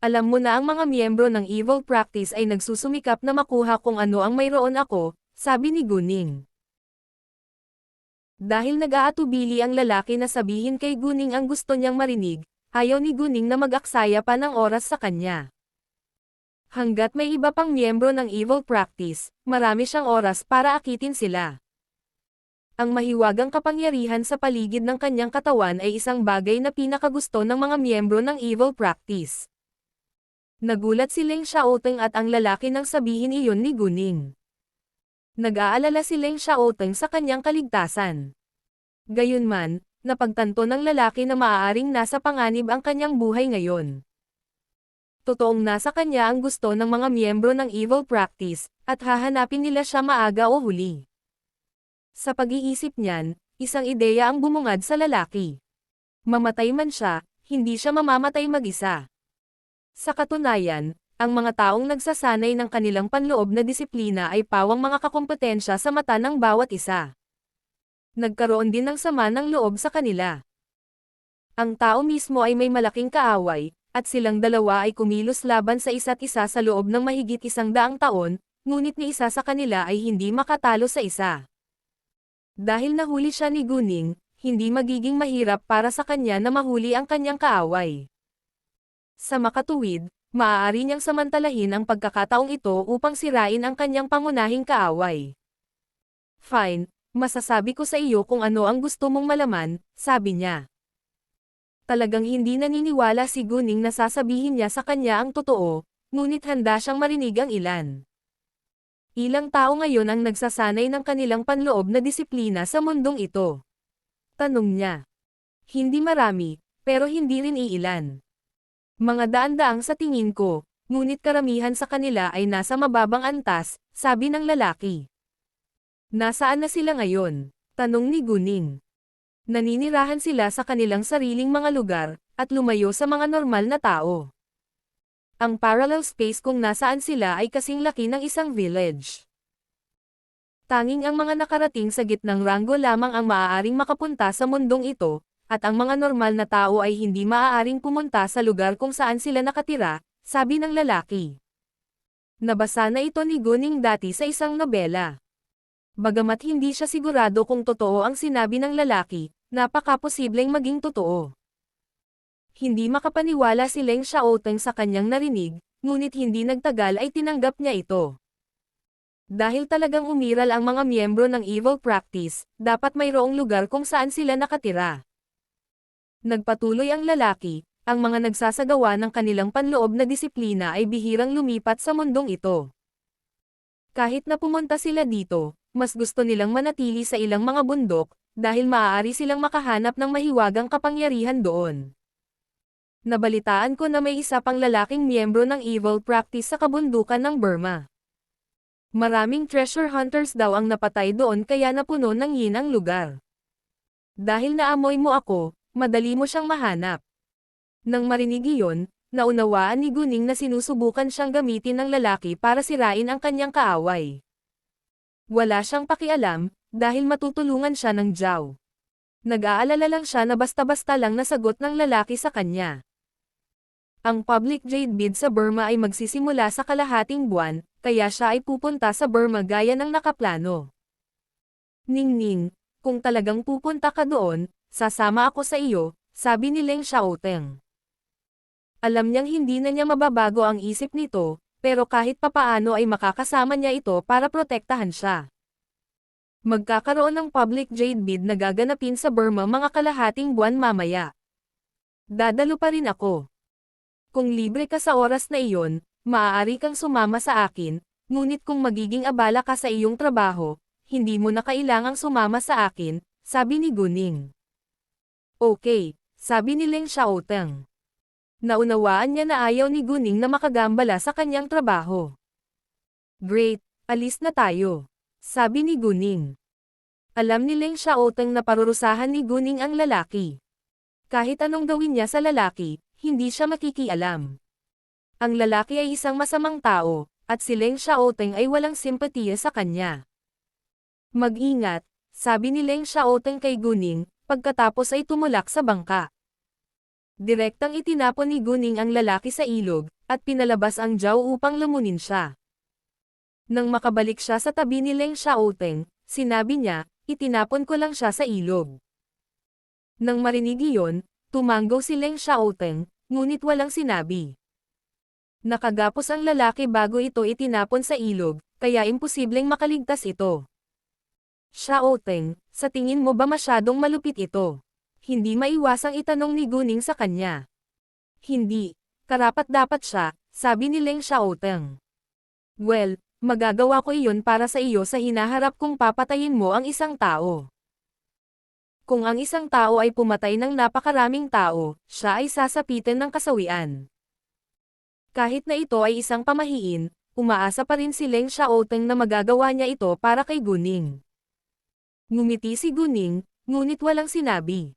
Alam mo na ang mga miyembro ng evil practice ay nagsusumikap na makuha kung ano ang mayroon ako, sabi ni Guning. Dahil nag-aatubili ang lalaki na sabihin kay Guning ang gusto niyang marinig, ayaw ni Guning na mag-aksaya pa ng oras sa kanya. Hanggat may iba pang miyembro ng evil practice, marami siyang oras para akitin sila. Ang mahiwagang kapangyarihan sa paligid ng kanyang katawan ay isang bagay na pinakagusto ng mga miyembro ng evil practice. Nagulat si Leng Xiaoteng at ang lalaki nang sabihin iyon ni Guning. Nag-aalala si Leng Xiaoteng sa kanyang kaligtasan. Gayunman, napagtanto ng lalaki na maaaring nasa panganib ang kanyang buhay ngayon. Totoong nasa kanya ang gusto ng mga miyembro ng evil practice, at hahanapin nila siya maaga o huli. Sa pag-iisip niyan, isang ideya ang bumungad sa lalaki. Mamatay man siya, hindi siya mamamatay mag-isa. Sa katunayan, ang mga taong nagsasanay ng kanilang panloob na disiplina ay pawang mga kakompetensya sa mata ng bawat isa. Nagkaroon din ng sama ng loob sa kanila. Ang tao mismo ay may malaking kaaway, at silang dalawa ay kumilos laban sa isa't isa sa loob ng mahigit 100 taon, ngunit ni isa sa kanila ay hindi makatalo sa isa. Dahil nahuli siya ni Guning, hindi magiging mahirap para sa kanya na mahuli ang kanyang kaaway. Sa makatuwid, maaari niyang samantalahin ang pagkakataong ito upang sirain ang kanyang pangunahing kaaway. Fine, masasabi ko sa iyo kung ano ang gusto mong malaman, sabi niya. Talagang hindi naniniwala si Guning na sasabihin niya sa kanya ang totoo, ngunit handa siyang marinig ang ilan. Ilang tao ngayon ang nagsasanay ng kanilang panloob na disiplina sa mundong ito? Tanong niya. Hindi marami, pero hindi rin iilan. Mga daan-daang sa tingin ko, ngunit karamihan sa kanila ay nasa mababang antas, sabi ng lalaki. Nasaan na sila ngayon? Tanong ni Guning. Naninirahan sila sa kanilang sariling mga lugar, at lumayo sa mga normal na tao. Ang parallel space kung nasaan sila ay kasing laki ng isang village. Tanging ang mga nakarating sa gitnang ranggo lamang ang maaaring makapunta sa mundong ito, at ang mga normal na tao ay hindi maaaring pumunta sa lugar kung saan sila nakatira, sabi ng lalaki. Nabasa na ito ni Guning dati sa isang nobela. Bagamat hindi siya sigurado kung totoo ang sinabi ng lalaki, napaka-posibleng maging totoo. Hindi makapaniwala si Leng Xiaoteng sa kanyang narinig, ngunit hindi nagtagal ay tinanggap niya ito. Dahil talagang umiral ang mga miyembro ng evil practice, dapat mayroong lugar kung saan sila nakatira. Nagpatuloy ang lalaki, ang mga nagsasagawa ng kanilang panloob na disiplina ay bihirang lumipat sa mundong ito. Kahit na pumunta sila dito, mas gusto nilang manatili sa ilang mga bundok, dahil maaari silang makahanap ng mahiwagang kapangyarihan doon. Nabalitaan ko na may isa pang lalaking miyembro ng evil practice sa kabundukan ng Burma. Maraming treasure hunters daw ang napatay doon kaya napuno ng yin ang lugar. Dahil naamoy mo ako, madali mo siyang mahanap. Nang marinig iyon, naunawaan ni Guning na sinusubukan siyang gamitin ng lalaki para sirain ang kanyang kaaway. Wala siyang pakialam, dahil matutulungan siya ng Zhao. Nag-aalala lang siya na basta-basta lang nasagot ng lalaki sa kanya. Ang public jade bid sa Burma ay magsisimula sa kalahating buwan, kaya siya ay pupunta sa Burma gaya ng nakaplano. Ningning, kung talagang pupunta ka doon, sasama ako sa iyo, sabi ni Leng Xiaoteng. Alam niyang hindi na niya mababago ang isip nito, pero kahit papaano ay makakasama niya ito para protektahan siya. Magkakaroon ng public jade bid na gaganapin sa Burma mga kalahating buwan mamaya. Dadalo pa rin ako. Kung libre ka sa oras na iyon, maaari kang sumama sa akin, ngunit kung magiging abala ka sa iyong trabaho, hindi mo na kailangang sumama sa akin, sabi ni Guning. Okay, sabi ni Leng Xiaoteng. Naunawaan niya na ayaw ni Guning na makagambala sa kanyang trabaho. Great, alis na tayo, sabi ni Guning. Alam ni Leng Xiaoteng na parurusahan ni Guning ang lalaki. Kahit anong gawin niya sa lalaki, hindi siya makikialam. Ang lalaki ay isang masamang tao, at si Leng Xiaoteng ay walang simpatiya sa kanya. Mag-ingat, sabi ni Leng Xiaoteng kay Guning, pagkatapos ay tumulak sa bangka. Direktang itinapon ni Guning ang lalaki sa ilog, at pinalabas ang Zhao upang lumunin siya. Nang makabalik siya sa tabi ni Leng Xiaoteng, sinabi niya, itinapon ko lang siya sa ilog. Nang marinig iyon, tumanggaw si Leng Xiaoteng, ngunit walang sinabi. Nakagapos ang lalaki bago ito itinapon sa ilog, kaya imposibleng makaligtas ito. Xiaoteng, sa tingin mo ba masyadong malupit ito? Hindi maiwasang itanong ni Guning sa kanya. Hindi, karapat-dapat siya, sabi ni Leng Xiaoteng. Well, magagawa ko iyon para sa iyo sa hinaharap kung papatayin mo ang isang tao. Kung ang isang tao ay pumatay ng napakaraming tao, siya ay sasapitin ng kasawian. Kahit na ito ay isang pamahiin, umaasa pa rin si Leng Xiaoteng na magagawa niya ito para kay Guning. Ngumiti si Guning, ngunit walang sinabi.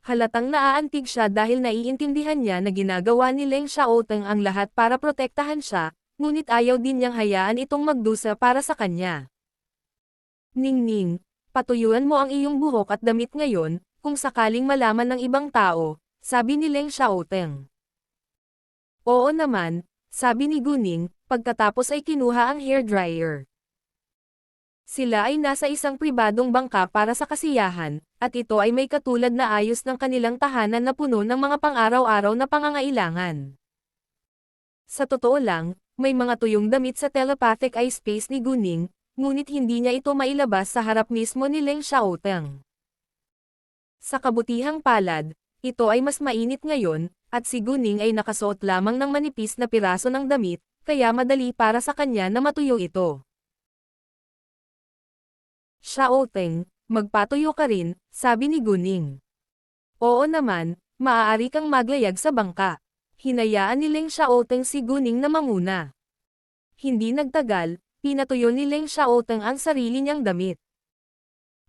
Halatang naaantig siya dahil naiintindihan niya na ginagawa ni Leng Xiaoteng ang lahat para protektahan siya, ngunit ayaw din niyang hayaan itong magdusa para sa kanya. Ningning, patuyuan mo ang iyong buhok at damit ngayon, kung sakaling malaman ng ibang tao, sabi ni Leng Xiaoteng. Oo naman, sabi ni Guning, pagkatapos ay kinuha ang hairdryer. Sila ay nasa isang pribadong bangka para sa kasiyahan, at ito ay may katulad na ayos ng kanilang tahanan na puno ng mga pang-araw-araw na pangangailangan. Sa totoo lang, may mga tuyong damit sa telepathic eye space ni Guning, ngunit hindi niya ito mailabas sa harap mismo ni Leng Xiaoteng. Sa kabutihang palad, ito ay mas mainit ngayon, at si Guning ay nakasuot lamang ng manipis na piraso ng damit, kaya madali para sa kanya na matuyo ito. Xiaoteng, magpatuyo ka rin, sabi ni Guning. Oo naman, maaari kang maglayag sa bangka. Hinayaan ni Leng Xiaoteng si Guning na manguna. Hindi nagtagal, pinatuyo ni Leng Xiaoteng ang sarili niyang damit.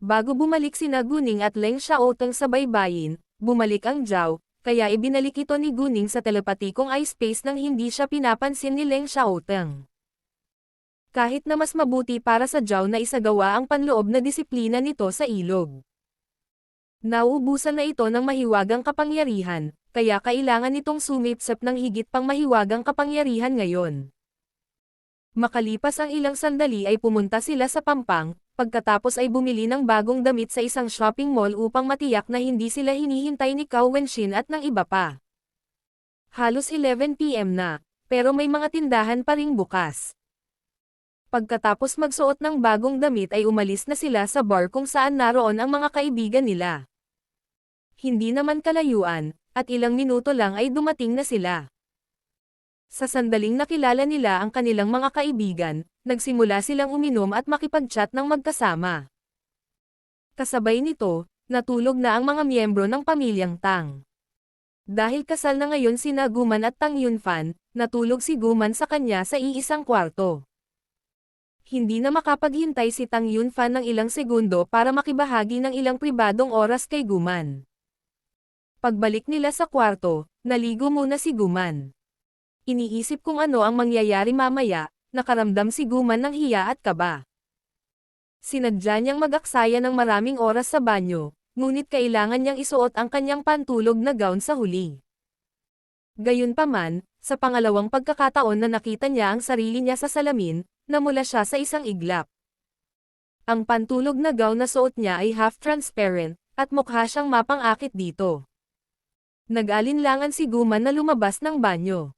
Bago bumalik sina Guning at Leng Xiaoteng sa baybayin, bumalik ang Zhao, kaya ibinalik ito ni Guning sa telepatikong eye space nang hindi siya pinapansin ni Leng Xiaoteng. Kahit na mas mabuti para sa Zhao na isagawa ang panloob na disiplina nito sa ilog. Nauubusan na ito ng mahiwagang kapangyarihan, kaya kailangan nitong sumipsip ng higit pang mahiwagang kapangyarihan ngayon. Makalipas ang ilang sandali ay pumunta sila sa Pampang, pagkatapos ay bumili ng bagong damit sa isang shopping mall upang matiyak na hindi sila hinihintay ni Cao Wenxin at ng iba pa. Halos 11 PM na, pero may mga tindahan pa ring bukas. Pagkatapos magsuot ng bagong damit ay umalis na sila sa bar kung saan naroon ang mga kaibigan nila. Hindi naman kalayuan, at ilang minuto lang ay dumating na sila. Sa sandaling nakilala nila ang kanilang mga kaibigan, nagsimula silang uminom at makipag-chat ng magkasama. Kasabay nito, natulog na ang mga miyembro ng pamilyang Tang. Dahil kasal na ngayon sina Guman at Tang Yunfan, natulog si Guman sa kanya sa iisang kwarto. Hindi na makapaghintay si Tang Yunfan ng ilang segundo para makibahagi ng ilang pribadong oras kay Guman. Pagbalik nila sa kwarto, naligo muna si Guman. Iniisip kung ano ang mangyayari mamaya, nakaramdam si Guman ng hiya at kaba. Sinadya niyang mag-aksaya ng maraming oras sa banyo, ngunit kailangan niyang isuot ang kanyang pantulog na gown sa huli. Gayunpaman, sa pangalawang pagkakataon na nakita niya ang sarili niya sa salamin, namula siya sa isang iglap. Ang pantulog na gown na suot niya ay half-transparent, at mukha siyang mapang-akit dito. Nag-alinlangan si Guman na lumabas ng banyo.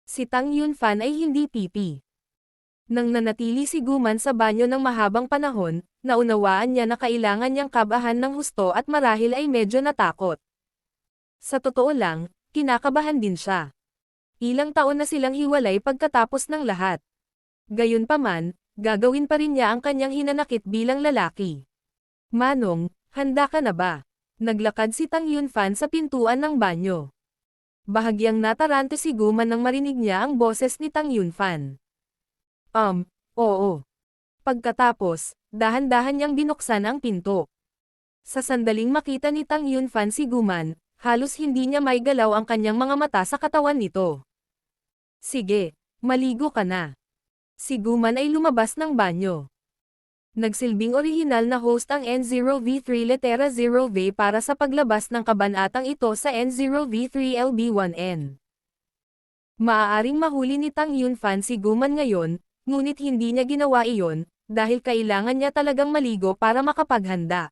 Si Tang Yunfan ay hindi pipi. Nang nanatili si Guman sa banyo ng mahabang panahon, naunawaan niya na kailangan niyang kabahan ng husto at marahil ay medyo natakot. Sa totoo lang, kinakabahan din siya. Ilang taon na silang hiwalay pagkatapos ng lahat. Gayunpaman, gagawin pa rin niya ang kanyang hinanakit bilang lalaki. Manong, handa ka na ba? Naglakad si Tang Yunfan sa pintuan ng banyo. Bahagyang natarante si Guman nang marinig niya ang boses ni Tang Yunfan. Oo. Pagkatapos, dahan-dahan niyang binuksan ang pinto. Sa sandaling makita ni Tang Yunfan si Guman, halos hindi niya maigalaw ang kanyang mga mata sa katawan nito. Sige, maligo ka na. Si Guman ay lumabas ng banyo. Nagsilbing orihinal na host ang N0V3 Letera 0V para sa paglabas ng kabanatang ito sa N0V3 LB1N. Maaaring mahuli ni Tang Yunfan si Guman ngayon, ngunit hindi niya ginawa iyon, dahil kailangan niya talagang maligo para makapaghanda.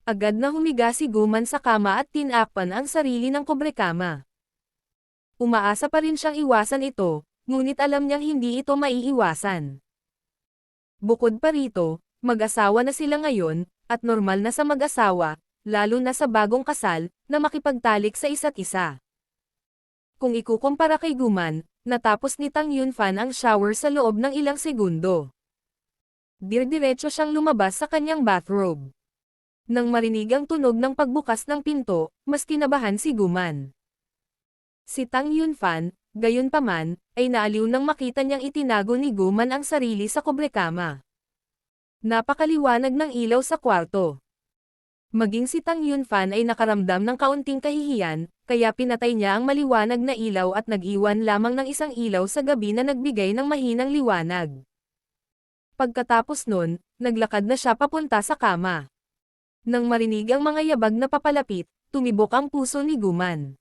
Agad na humiga si Guman sa kama at tinakpan ang sarili ng kobrekama. Umaasa pa rin siyang iwasan ito, ngunit alam niyang hindi ito maiiwasan. Bukod pa rito, mag-asawa na sila ngayon, at normal na sa mag-asawa, lalo na sa bagong kasal, na makipagtalik sa isa't isa. Kung ikukumpara kay Guman, natapos ni Tang Yunfan ang shower sa loob ng ilang segundo. Dir-diretso siyang lumabas sa kanyang bathrobe. Nang marinig ang tunog ng pagbukas ng pinto, mas kinabahan si Guman. Si Tang Yunfan, gayunpaman, ay naaliw nang makita niyang itinago ni Guman ang sarili sa kobrekama. Napakaliwanag ng ilaw sa kwarto. Maging si Tang Yunfan ay nakaramdam ng kaunting kahihiyan, kaya pinatay niya ang maliwanag na ilaw at nag-iwan lamang ng isang ilaw sa gabi na nagbigay ng mahinang liwanag. Pagkatapos nun, naglakad na siya papunta sa kama. Nang marinig ang mga yabag na papalapit, tumibok ang puso ni Guman.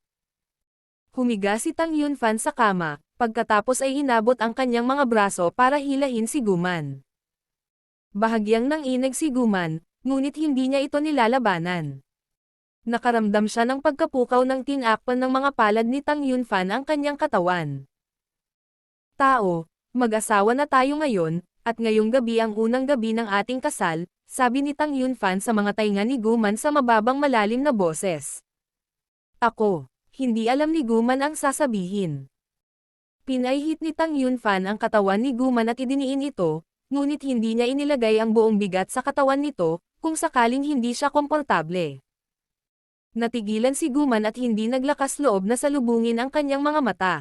Humiga si Tang Yunfan sa kama, pagkatapos ay inabot ang kanyang mga braso para hilahin si Guman. Bahagyang nanginag si Guman, ngunit hindi niya ito nilalabanan. Nakaramdam siya ng pagkapukaw ng tinakpan ng mga palad ni Tang Yunfan ang kanyang katawan. Tao, mag-asawa na tayo ngayon, at ngayong gabi ang unang gabi ng ating kasal, sabi ni Tang Yunfan sa mga tainga ni Guman sa mababang malalim na boses. Ako. Hindi alam ni Guman ang sasabihin. Pinaihit ni Tang Yunfan ang katawan ni Guman at idiniin ito, ngunit hindi niya inilagay ang buong bigat sa katawan nito, kung sakaling hindi siya komportable. Natigilan si Guman at hindi naglakas loob na salubungin ang kanyang mga mata.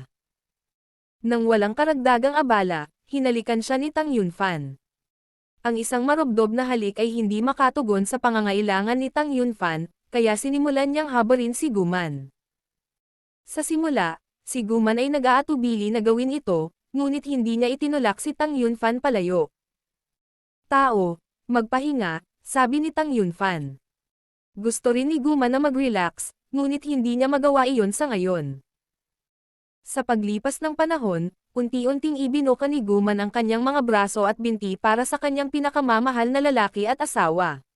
Nang walang karagdagang abala, hinalikan siya ni Tang Yunfan. Ang isang marubdob na halik ay hindi makatugon sa pangangailangan ni Tang Yunfan, kaya sinimulan niyang habarin si Guman. Sa simula, si Guman ay nag-aatubili na gawin ito, ngunit hindi niya itinulak si Tang Yunfan palayo. Tao, magpahinga, sabi ni Tang Yunfan. Gusto rin ni Guman na mag-relax, ngunit hindi niya magawa iyon sa ngayon. Sa paglipas ng panahon, unti-unting ibinuka ni Guman ang kanyang mga braso at binti para sa kanyang pinakamamahal na lalaki at asawa.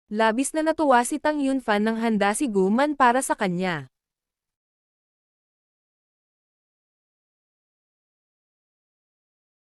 Labis na natuwa si Tang Yunfan nang handa si Guman para sa kanya.